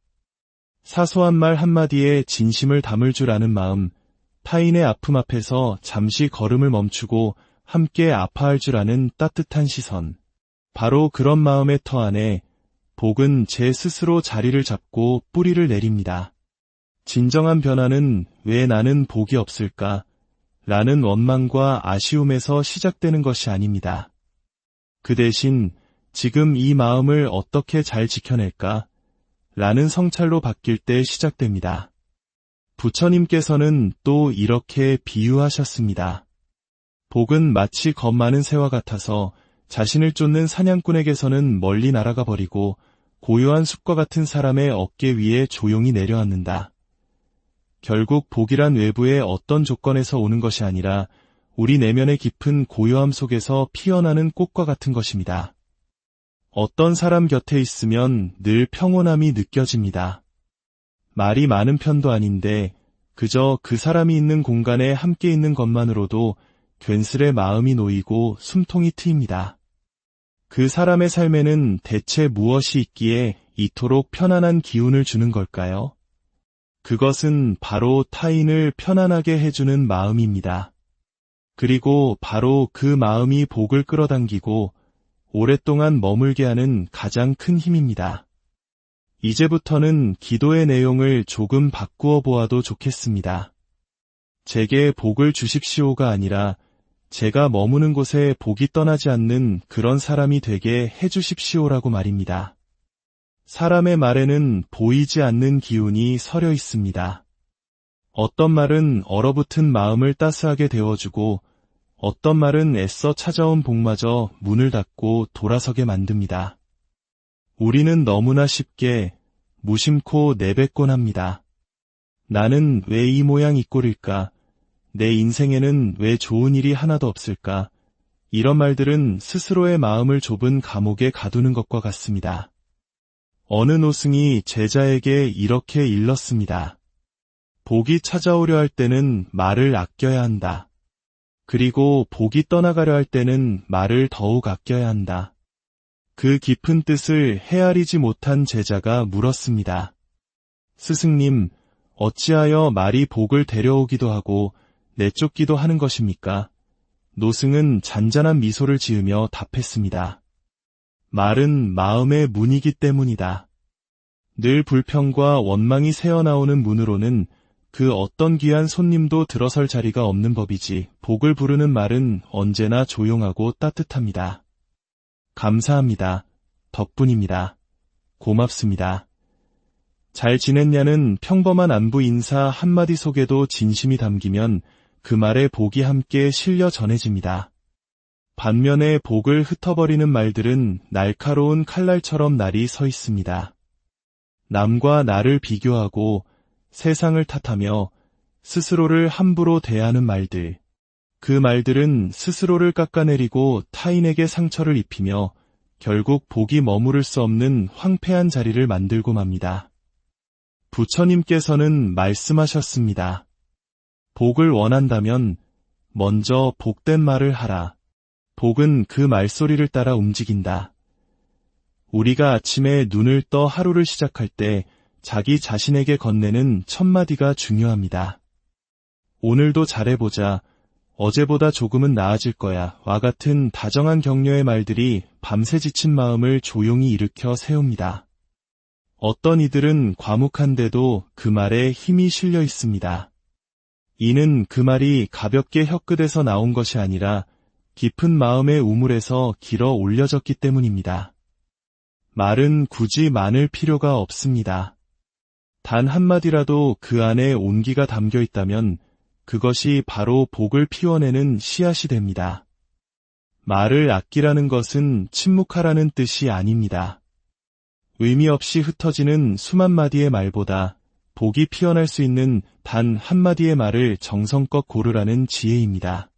사소한 말 한마디에 진심을 담을 줄 아는 마음, 타인의 아픔 앞에서 잠시 걸음을 멈추고 함께 아파할 줄 아는 따뜻한 시선. 바로 그런 마음의 터 안에 복은 제 스스로 자리를 잡고 뿌리를 내립니다. 진정한 변화는 왜 나는 복이 없을까? 라는 원망과 아쉬움에서 시작되는 것이 아닙니다. 그 대신 지금 이 마음을 어떻게 잘 지켜낼까? 라는 성찰로 바뀔 때 시작됩니다. 부처님께서는 또 이렇게 비유하셨습니다. 복은 마치 겁 많은 새와 같아서 자신을 쫓는 사냥꾼에게서는 멀리 날아가 버리고 고요한 숲과 같은 사람의 어깨 위에 조용히 내려앉는다. 결국 복이란 외부의 어떤 조건에서 오는 것이 아니라 우리 내면의 깊은 고요함 속에서 피어나는 꽃과 같은 것입니다. 어떤 사람 곁에 있으면 늘 평온함이 느껴집니다. 말이 많은 편도 아닌데 그저 그 사람이 있는 공간에 함께 있는 것만으로도 괜스레 마음이 놓이고 숨통이 트입니다. 그 사람의 삶에는 대체 무엇이 있기에 이토록 편안한 기운을 주는 걸까요? 그것은 바로 타인을 편안하게 해주는 마음입니다. 그리고 바로 그 마음이 복을 끌어당기고 오랫동안 머물게 하는 가장 큰 힘입니다. 이제부터는 기도의 내용을 조금 바꾸어 보아도 좋겠습니다. 제게 복을 주십시오가 아니라 제가 머무는 곳에 복이 떠나지 않는 그런 사람이 되게 해주십시오라고 말입니다. 사람의 말에는 보이지 않는 기운이 서려 있습니다. 어떤 말은 얼어붙은 마음을 따스하게 데워주고 어떤 말은 애써 찾아온 복마저 문을 닫고 돌아서게 만듭니다. 우리는 너무나 쉽게 무심코 내뱉곤 합니다. 나는 왜 이 모양 이 꼴일까? 내 인생에는 왜 좋은 일이 하나도 없을까? 이런 말들은 스스로의 마음을 좁은 감옥에 가두는 것과 같습니다. 어느 노승이 제자에게 이렇게 일렀습니다. 복이 찾아오려 할 때는 말을 아껴야 한다. 그리고 복이 떠나가려 할 때는 말을 더욱 아껴야 한다. 그 깊은 뜻을 헤아리지 못한 제자가 물었습니다. 스승님, 어찌하여 말이 복을 데려오기도 하고 내쫓기도 하는 것입니까? 노승은 잔잔한 미소를 지으며 답했습니다. 말은 마음의 문이기 때문이다. 늘 불평과 원망이 새어나오는 문으로는 그 어떤 귀한 손님도 들어설 자리가 없는 법이지 복을 부르는 말은 언제나 조용하고 따뜻합니다. 감사합니다. 덕분입니다. 고맙습니다. 잘 지냈냐는 평범한 안부 인사 한마디 속에도 진심이 담기면 그 말에 복이 함께 실려 전해집니다. 반면에 복을 흩어버리는 말들은 날카로운 칼날처럼 날이 서 있습니다. 남과 나를 비교하고 세상을 탓하며 스스로를 함부로 대하는 말들. 그 말들은 스스로를 깎아내리고 타인에게 상처를 입히며 결국 복이 머무를 수 없는 황폐한 자리를 만들고 맙니다. 부처님께서는 말씀하셨습니다. 복을 원한다면 먼저 복된 말을 하라. 복은 그 말소리를 따라 움직인다. 우리가 아침에 눈을 떠 하루를 시작할 때 자기 자신에게 건네는 첫 마디가 중요합니다. 오늘도 잘해보자, 어제보다 조금은 나아질 거야 와 같은 다정한 격려의 말들이 밤새 지친 마음을 조용히 일으켜 세웁니다. 어떤 이들은 과묵한데도 그 말에 힘이 실려 있습니다. 이는 그 말이 가볍게 혀끝에서 나온 것이 아니라 깊은 마음의 우물에서 길어 올려졌기 때문입니다. 말은 굳이 많을 필요가 없습니다. 단 한마디라도 그 안에 온기가 담겨 있다면 그것이 바로 복을 피워내는 씨앗이 됩니다. 말을 아끼라는 것은 침묵하라는 뜻이 아닙니다. 의미 없이 흩어지는 수만 마디의 말보다 복이 피어날 수 있는 단 한마디의 말을 정성껏 고르라는 지혜입니다.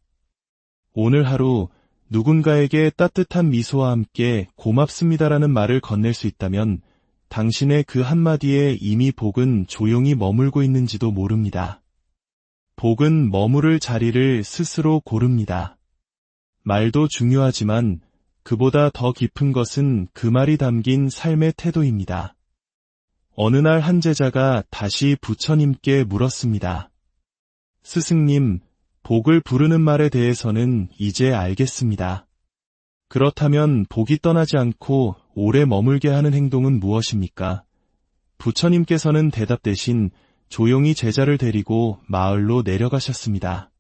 오늘 하루 누군가에게 따뜻한 미소와 함께 고맙습니다라는 말을 건넬 수 있다면 당신의 그 한마디에 이미 복은 조용히 머물고 있는지도 모릅니다. 복은 머무를 자리를 스스로 고릅니다. 말도 중요하지만 그보다 더 깊은 것은 그 말이 담긴 삶의 태도입니다. 어느 날 한 제자가 다시 부처님께 물었습니다. 스승님, 복을 부르는 말에 대해서는 이제 알겠습니다. 그렇다면 복이 떠나지 않고 오래 머물게 하는 행동은 무엇입니까? 부처님께서는 대답 대신 조용히 제자를 데리고 마을로 내려가셨습니다.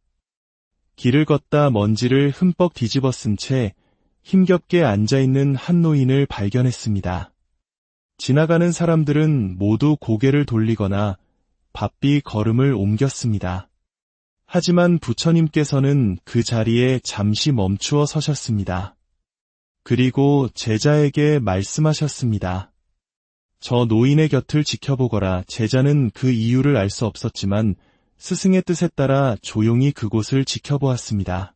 길을 걷다 먼지를 흠뻑 뒤집어 쓴 채 힘겹게 앉아있는 한 노인을 발견했습니다. 지나가는 사람들은 모두 고개를 돌리거나 바삐 걸음을 옮겼습니다. 하지만 부처님께서는 그 자리에 잠시 멈추어 서셨습니다. 그리고 제자에게 말씀하셨습니다. 저 노인의 곁을 지켜보거라. 제자는 그 이유를 알 수 없었지만 스승의 뜻에 따라 조용히 그곳을 지켜보았습니다.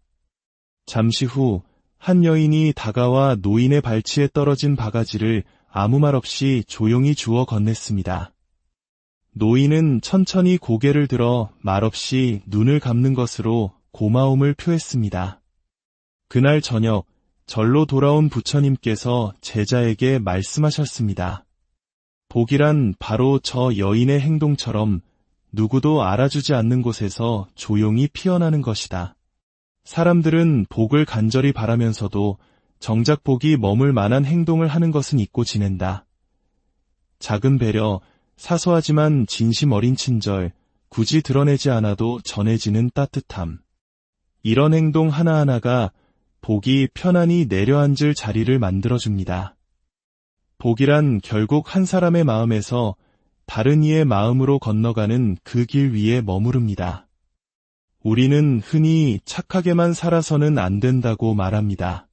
잠시 후 한 여인이 다가와 노인의 발치에 떨어진 바가지를 아무 말 없이 조용히 주워 건넸습니다. 노인은 천천히 고개를 들어 말없이 눈을 감는 것으로 고마움을 표했습니다. 그날 저녁 절로 돌아온 부처님께서 제자에게 말씀하셨습니다. 복이란 바로 저 여인의 행동처럼 누구도 알아주지 않는 곳에서 조용히 피어나는 것이다. 사람들은 복을 간절히 바라면서도 정작 복이 머물 만한 행동을 하는 것은 잊고 지낸다. 작은 배려, 사소하지만 진심 어린 친절, 굳이 드러내지 않아도 전해지는 따뜻함. 이런 행동 하나하나가 복이 편안히 내려앉을 자리를 만들어줍니다. 복이란 결국 한 사람의 마음에서 다른 이의 마음으로 건너가는 그 길 위에 머무릅니다. 우리는 흔히 착하게만 살아서는 안 된다고 말합니다.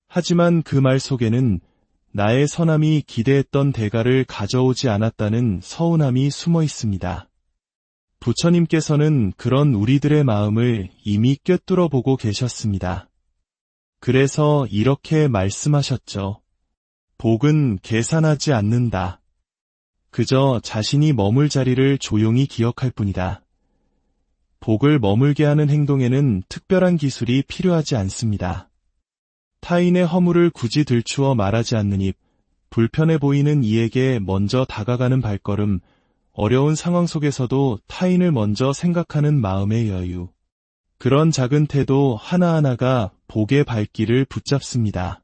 하지만 그 말 속에는 나의 선함이 기대했던 대가를 가져오지 않았다는 서운함이 숨어 있습니다. 부처님께서는 그런 우리들의 마음을 이미 꿰뚫어 보고 계셨습니다. 그래서 이렇게 말씀하셨죠. 복은 계산하지 않는다. 그저 자신이 머물 자리를 조용히 기억할 뿐이다. 복을 머물게 하는 행동에는 특별한 기술이 필요하지 않습니다. 타인의 허물을 굳이 들추어 말하지 않는 입, 불편해 보이는 이에게 먼저 다가가는 발걸음, 어려운 상황 속에서도 타인을 먼저 생각하는 마음의 여유. 그런 작은 태도 하나하나가 복의 발길을 붙잡습니다.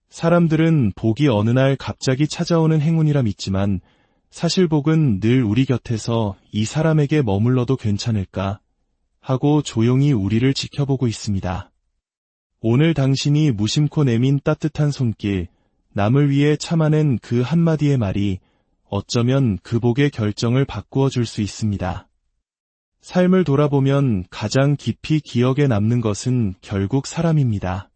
사람들은 복이 어느 날 갑자기 찾아오는 행운이라 믿지만 사실 복은 늘 우리 곁에서 이 사람에게 머물러도 괜찮을까 하고 조용히 우리를 지켜보고 있습니다. 오늘 당신이 무심코 내민 따뜻한 손길, 남을 위해 참아낸 그 한마디의 말이 어쩌면 그 복의 결정을 바꾸어 줄 수 있습니다. 삶을 돌아보면 가장 깊이 기억에 남는 것은 결국 사람입니다.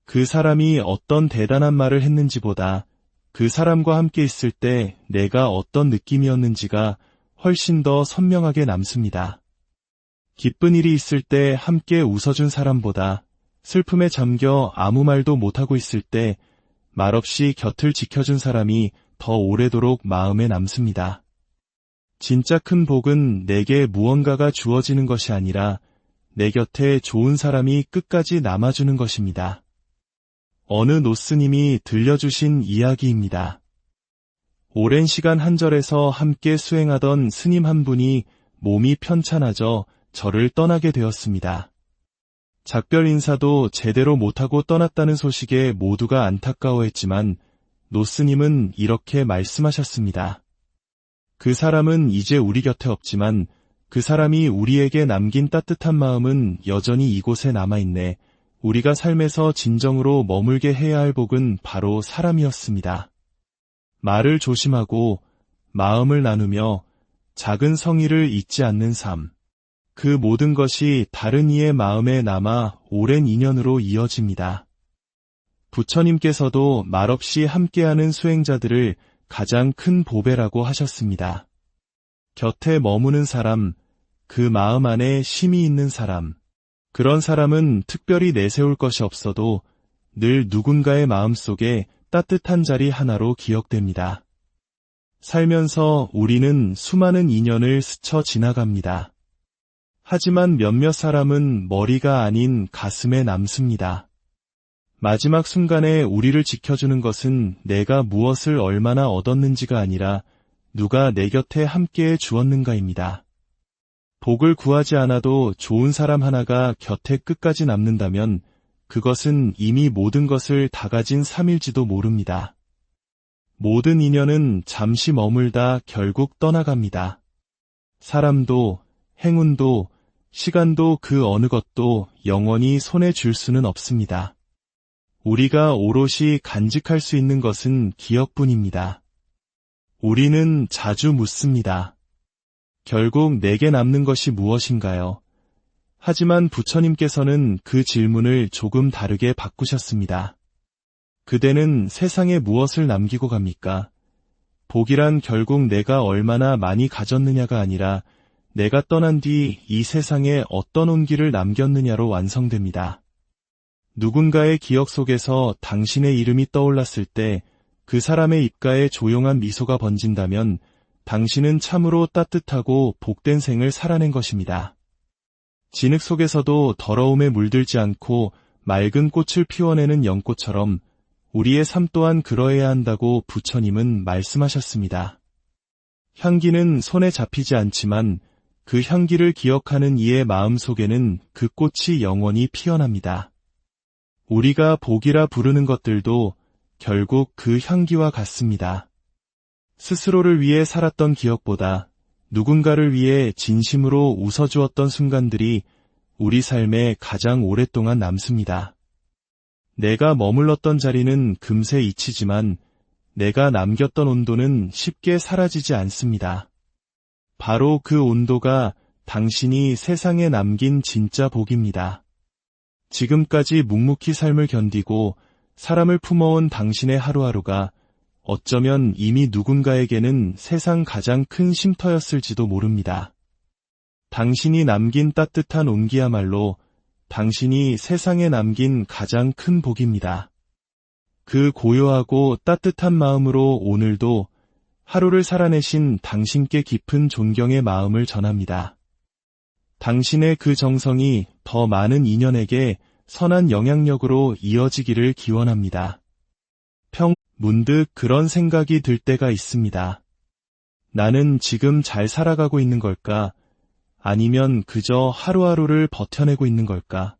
그 사람이 어떤 대단한 말을 했는지보다 그 사람과 함께 있을 때 내가 어떤 느낌이었는지가 훨씬 더 선명하게 남습니다. 기쁜 일이 있을 때 함께 웃어준 사람보다 슬픔에 잠겨 아무 말도 못하고 있을 때 말없이 곁을 지켜준 사람이 더 오래도록 마음에 남습니다. 진짜 큰 복은 내게 무언가가 주어지는 것이 아니라 내 곁에 좋은 사람이 끝까지 남아주는 것입니다. 어느 노스님이 들려주신 이야기입니다. 오랜 시간 한 절에서 함께 수행하던 스님 한 분이 몸이 편찮아져 절을 떠나게 되었습니다. 작별 인사도 제대로 못하고 떠났다는 소식에 모두가 안타까워했지만 노스님은 이렇게 말씀하셨습니다. 그 사람은 이제 우리 곁에 없지만 그 사람이 우리에게 남긴 따뜻한 마음은 여전히 이곳에 남아있네. 우리가 삶에서 진정으로 머물게 해야 할 복은 바로 사람이었습니다. 말을 조심하고 마음을 나누며 작은 성의를 잊지 않는 삶. 그 모든 것이 다른 이의 마음에 남아 오랜 인연으로 이어집니다. 부처님께서도 말없이 함께하는 수행자들을 가장 큰 보배라고 하셨습니다. 곁에 머무는 사람, 그 마음 안에 심이 있는 사람, 그런 사람은 특별히 내세울 것이 없어도 늘 누군가의 마음속에 따뜻한 자리 하나로 기억됩니다. 살면서 우리는 수많은 인연을 스쳐 지나갑니다. 하지만 몇몇 사람은 머리가 아닌 가슴에 남습니다. 마지막 순간에 우리를 지켜주는 것은 내가 무엇을 얼마나 얻었는지가 아니라 누가 내 곁에 함께해 주었는가입니다. 복을 구하지 않아도 좋은 사람 하나가 곁에 끝까지 남는다면 그것은 이미 모든 것을 다 가진 삶일지도 모릅니다. 모든 인연은 잠시 머물다 결국 떠나갑니다. 사람도, 행운도, 시간도 그 어느 것도 영원히 손에 줄 수는 없습니다. 우리가 오롯이 간직할 수 있는 것은 기억뿐입니다. 우리는 자주 묻습니다. 결국 내게 남는 것이 무엇인가요? 하지만 부처님께서는 그 질문을 조금 다르게 바꾸셨습니다. 그대는 세상에 무엇을 남기고 갑니까? 복이란 결국 내가 얼마나 많이 가졌느냐가 아니라 내가 떠난 뒤 이 세상에 어떤 온기를 남겼느냐로 완성됩니다. 누군가의 기억 속에서 당신의 이름이 떠올랐을 때 그 사람의 입가에 조용한 미소가 번진다면 당신은 참으로 따뜻하고 복된 생을 살아낸 것입니다. 진흙 속에서도 더러움에 물들지 않고 맑은 꽃을 피워내는 연꽃처럼 우리의 삶 또한 그러해야 한다고 부처님은 말씀하셨습니다. 향기는 손에 잡히지 않지만 그 향기를 기억하는 이의 마음 속에는 그 꽃이 영원히 피어납니다. 우리가 복이라 부르는 것들도 결국 그 향기와 같습니다. 스스로를 위해 살았던 기억보다 누군가를 위해 진심으로 웃어주었던 순간들이 우리 삶에 가장 오랫동안 남습니다. 내가 머물렀던 자리는 금세 잊히지만 내가 남겼던 온도는 쉽게 사라지지 않습니다. 바로 그 온도가 당신이 세상에 남긴 진짜 복입니다. 지금까지 묵묵히 삶을 견디고 사람을 품어온 당신의 하루하루가 어쩌면 이미 누군가에게는 세상 가장 큰 쉼터였을지도 모릅니다. 당신이 남긴 따뜻한 온기야말로 당신이 세상에 남긴 가장 큰 복입니다. 그 고요하고 따뜻한 마음으로 오늘도 하루를 살아내신 당신께 깊은 존경의 마음을 전합니다. 당신의 그 정성이 더 많은 인연에게 선한 영향력으로 이어지기를 기원합니다. 문득 그런 생각이 들 때가 있습니다. 나는 지금 잘 살아가고 있는 걸까? 아니면 그저 하루하루를 버텨내고 있는 걸까?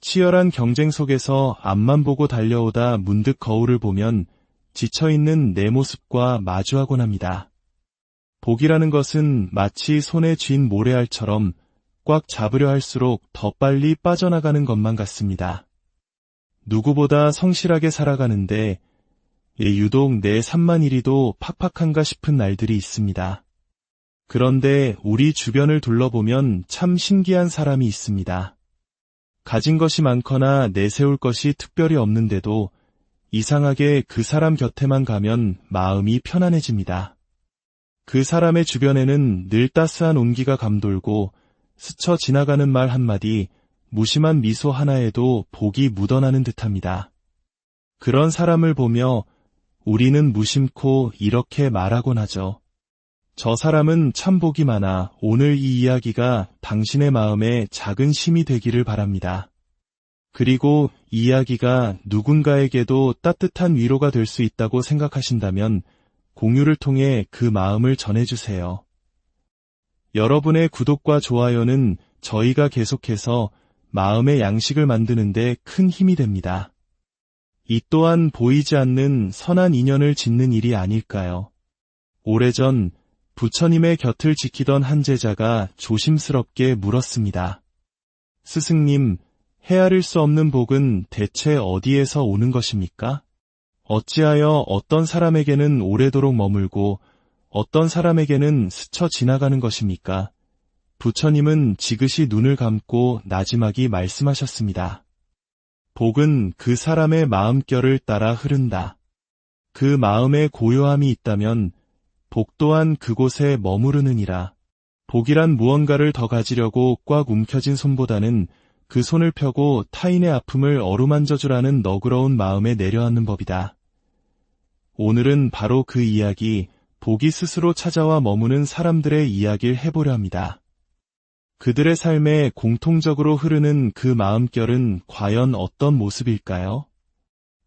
치열한 경쟁 속에서 앞만 보고 달려오다 문득 거울을 보면 지쳐있는 내 모습과 마주하곤 합니다. 복이라는 것은 마치 손에 쥔 모래알처럼 꽉 잡으려 할수록 더 빨리 빠져나가는 것만 같습니다. 누구보다 성실하게 살아가는데 유독 내 삶만 이리도 팍팍한가 싶은 날들이 있습니다. 그런데 우리 주변을 둘러보면 참 신기한 사람이 있습니다. 가진 것이 많거나 내세울 것이 특별히 없는데도 이상하게 그 사람 곁에만 가면 마음이 편안해집니다. 그 사람의 주변에는 늘 따스한 온기가 감돌고 스쳐 지나가는 말 한마디, 무심한 미소 하나에도 복이 묻어나는 듯합니다. 그런 사람을 보며 우리는 무심코 이렇게 말하곤 하죠. 저 사람은 참 복이 많아. 오늘 이 이야기가 당신의 마음에 작은 힘이 되기를 바랍니다. 그리고 이 이야기가 누군가에게도 따뜻한 위로가 될 수 있다고 생각하신다면 공유를 통해 그 마음을 전해주세요. 여러분의 구독과 좋아요는 저희가 계속해서 마음의 양식을 만드는 데 큰 힘이 됩니다. 이 또한 보이지 않는 선한 인연을 짓는 일이 아닐까요? 오래전 부처님의 곁을 지키던 한 제자가 조심스럽게 물었습니다. 스승님, 헤아릴 수 없는 복은 대체 어디에서 오는 것입니까? 어찌하여 어떤 사람에게는 오래도록 머물고 어떤 사람에게는 스쳐 지나가는 것입니까? 부처님은 지그시 눈을 감고 나지막이 말씀하셨습니다. 복은 그 사람의 마음결을 따라 흐른다. 그 마음에 고요함이 있다면 복 또한 그곳에 머무르느니라. 복이란 무언가를 더 가지려고 꽉 움켜진 손보다는 그 손을 펴고 타인의 아픔을 어루만져주라는 너그러운 마음에 내려앉는 법이다. 오늘은 바로 그 이야기, 복이 스스로 찾아와 머무는 사람들의 이야기를 해보려 합니다. 그들의 삶에 공통적으로 흐르는 그 마음결은 과연 어떤 모습일까요?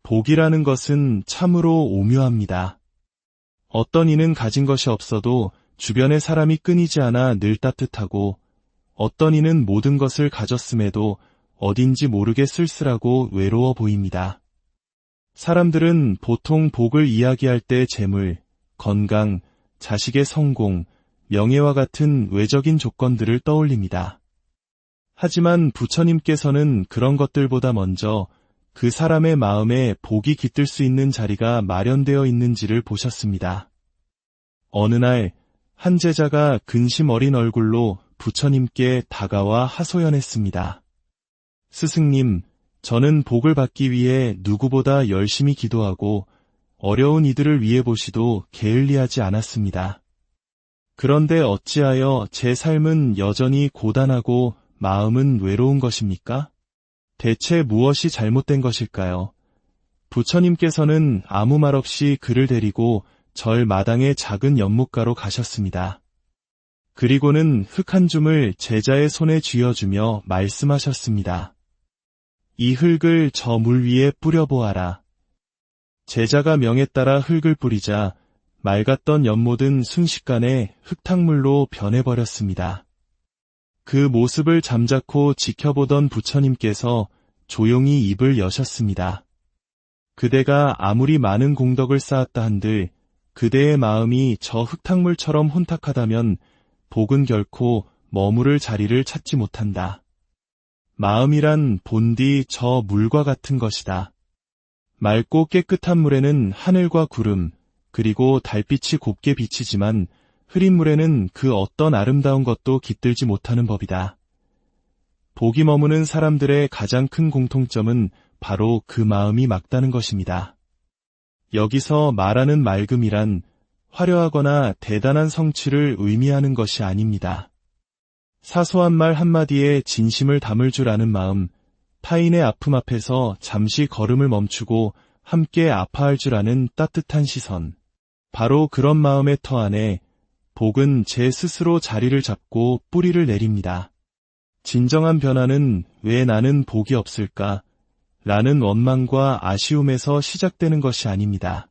복이라는 것은 참으로 오묘합니다. 어떤 이는 가진 것이 없어도 주변의 사람이 끊이지 않아 늘 따뜻하고, 어떤 이는 모든 것을 가졌음에도 어딘지 모르게 쓸쓸하고 외로워 보입니다. 사람들은 보통 복을 이야기할 때 재물, 건강, 자식의 성공, 명예와 같은 외적인 조건들을 떠올립니다. 하지만 부처님께서는 그런 것들보다 먼저 그 사람의 마음에 복이 깃들 수 있는 자리가 마련되어 있는지를 보셨습니다. 어느 날 한 제자가 근심 어린 얼굴로 부처님께 다가와 하소연했습니다. 스승님, 저는 복을 받기 위해 누구보다 열심히 기도하고 어려운 이들을 위해 보시도 게을리하지 않았습니다. 그런데 어찌하여 제 삶은 여전히 고단하고 마음은 외로운 것입니까? 대체 무엇이 잘못된 것일까요? 부처님께서는 아무 말 없이 그를 데리고 절 마당의 작은 연못가로 가셨습니다. 그리고는 흙 한 줌을 제자의 손에 쥐어주며 말씀하셨습니다. 이 흙을 저 물 위에 뿌려보아라. 제자가 명에 따라 흙을 뿌리자 맑았던 연못은 순식간에 흙탕물로 변해버렸습니다. 그 모습을 잠자코 지켜보던 부처님께서 조용히 입을 여셨습니다. 그대가 아무리 많은 공덕을 쌓았다 한들 그대의 마음이 저 흙탕물처럼 혼탁하다면 복은 결코 머무를 자리를 찾지 못한다. 마음이란 본디 저 물과 같은 것이다. 맑고 깨끗한 물에는 하늘과 구름, 그리고 달빛이 곱게 비치지만 흐린 물에는 그 어떤 아름다운 것도 깃들지 못하는 법이다. 복이 머무는 사람들의 가장 큰 공통점은 바로 그 마음이 맑다는 것입니다. 여기서 말하는 맑음이란 화려하거나 대단한 성취를 의미하는 것이 아닙니다. 사소한 말 한마디에 진심을 담을 줄 아는 마음, 타인의 아픔 앞에서 잠시 걸음을 멈추고 함께 아파할 줄 아는 따뜻한 시선. 바로 그런 마음의 터 안에 복은 제 스스로 자리를 잡고 뿌리를 내립니다. 진정한 변화는 왜 나는 복이 없을까? 라는 원망과 아쉬움에서 시작되는 것이 아닙니다.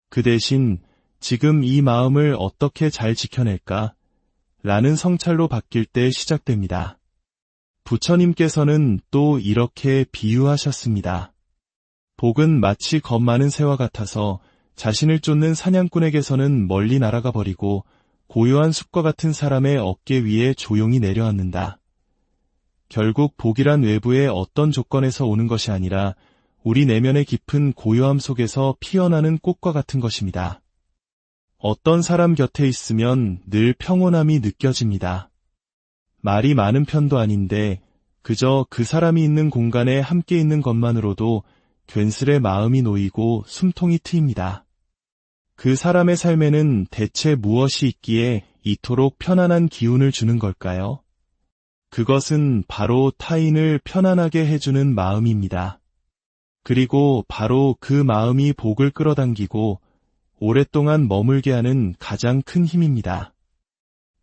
그 대신 지금 이 마음을 어떻게 잘 지켜낼까? 라는 성찰로 바뀔 때 시작됩니다. 부처님께서는 또 이렇게 비유하셨습니다. 복은 마치 겁 많은 새와 같아서 자신을 쫓는 사냥꾼에게서는 멀리 날아가 버리고 고요한 숲과 같은 사람의 어깨 위에 조용히 내려앉는다. 결국 복이란 외부의 어떤 조건에서 오는 것이 아니라 우리 내면의 깊은 고요함 속에서 피어나는 꽃과 같은 것입니다. 어떤 사람 곁에 있으면 늘 평온함이 느껴집니다. 말이 많은 편도 아닌데 그저 그 사람이 있는 공간에 함께 있는 것만으로도 괜스레 마음이 놓이고 숨통이 트입니다. 그 사람의 삶에는 대체 무엇이 있기에 이토록 편안한 기운을 주는 걸까요? 그것은 바로 타인을 편안하게 해주는 마음입니다. 그리고 바로 그 마음이 복을 끌어당기고 오랫동안 머물게 하는 가장 큰 힘입니다.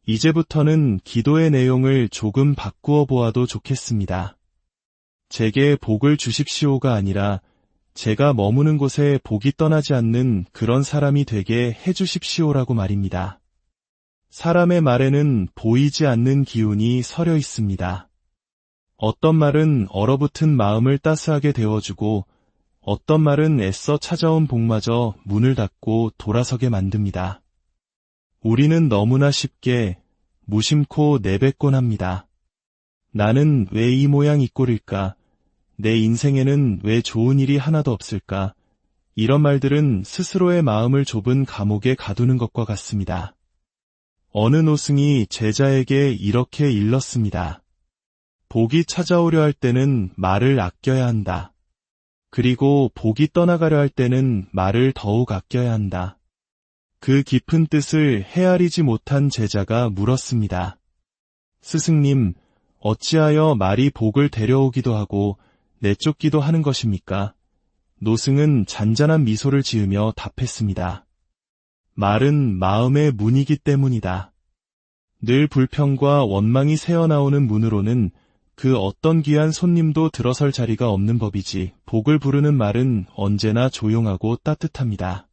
이제부터는 기도의 내용을 조금 바꾸어 보아도 좋겠습니다. 제게 복을 주십시오가 아니라 제가 머무는 곳에 복이 떠나지 않는 그런 사람이 되게 해주십시오라고 말입니다. 사람의 말에는 보이지 않는 기운이 서려 있습니다. 어떤 말은 얼어붙은 마음을 따스하게 데워주고 어떤 말은 애써 찾아온 복마저 문을 닫고 돌아서게 만듭니다. 우리는 너무나 쉽게 무심코 내뱉곤 합니다. 나는 왜 이 모양 이 꼴일까? 내 인생에는 왜 좋은 일이 하나도 없을까? 이런 말들은 스스로의 마음을 좁은 감옥에 가두는 것과 같습니다. 어느 노승이 제자에게 이렇게 일렀습니다. 복이 찾아오려 할 때는 말을 아껴야 한다. 그리고 복이 떠나가려 할 때는 말을 더욱 아껴야 한다. 그 깊은 뜻을 헤아리지 못한 제자가 물었습니다. 스승님, 어찌하여 말이 복을 데려오기도 하고 내쫓기도 하는 것입니까? 노승은 잔잔한 미소를 지으며 답했습니다. 말은 마음의 문이기 때문이다. 늘 불평과 원망이 새어나오는 문으로는 그 어떤 귀한 손님도 들어설 자리가 없는 법이지 복을 부르는 말은 언제나 조용하고 따뜻합니다.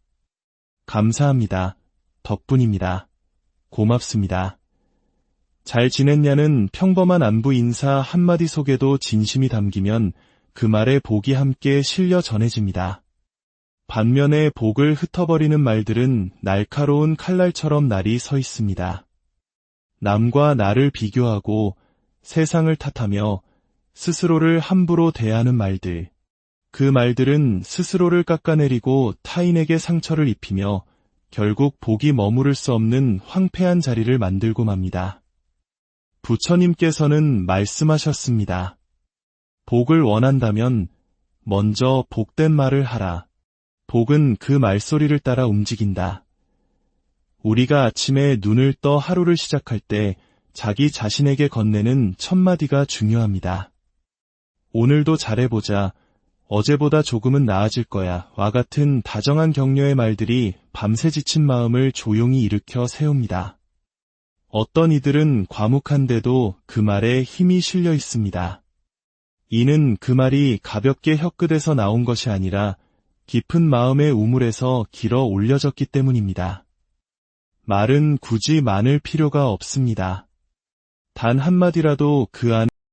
감사합니다. 덕분입니다. 고맙습니다. 잘 지냈냐는 평범한 안부 인사 한마디 속에도 진심이 담기면 그 말에 복이 함께 실려 전해집니다. 반면에 복을 흩어버리는 말들은 날카로운 칼날처럼 날이 서 있습니다. 남과 나를 비교하고 세상을 탓하며 스스로를 함부로 대하는 말들. 그 말들은 스스로를 깎아내리고 타인에게 상처를 입히며 결국 복이 머무를 수 없는 황폐한 자리를 만들고 맙니다. 부처님께서는 말씀하셨습니다. 복을 원한다면 먼저 복된 말을 하라. 복은 그 말소리를 따라 움직인다. 우리가 아침에 눈을 떠 하루를 시작할 때 자기 자신에게 건네는 첫마디가 중요합니다. 오늘도 잘해보자, 어제보다 조금은 나아질 거야 와 같은 다정한 격려의 말들이 밤새 지친 마음을 조용히 일으켜 세웁니다. 어떤 이들은 과묵한데도 그 말에 힘이 실려 있습니다. 이는 그 말이 가볍게 혀끝에서 나온 것이 아니라 깊은 마음의 우물에서 길어 올려졌기 때문입니다. 말은 굳이 많을 필요가 없습니다. 단 한마디라도 그 안에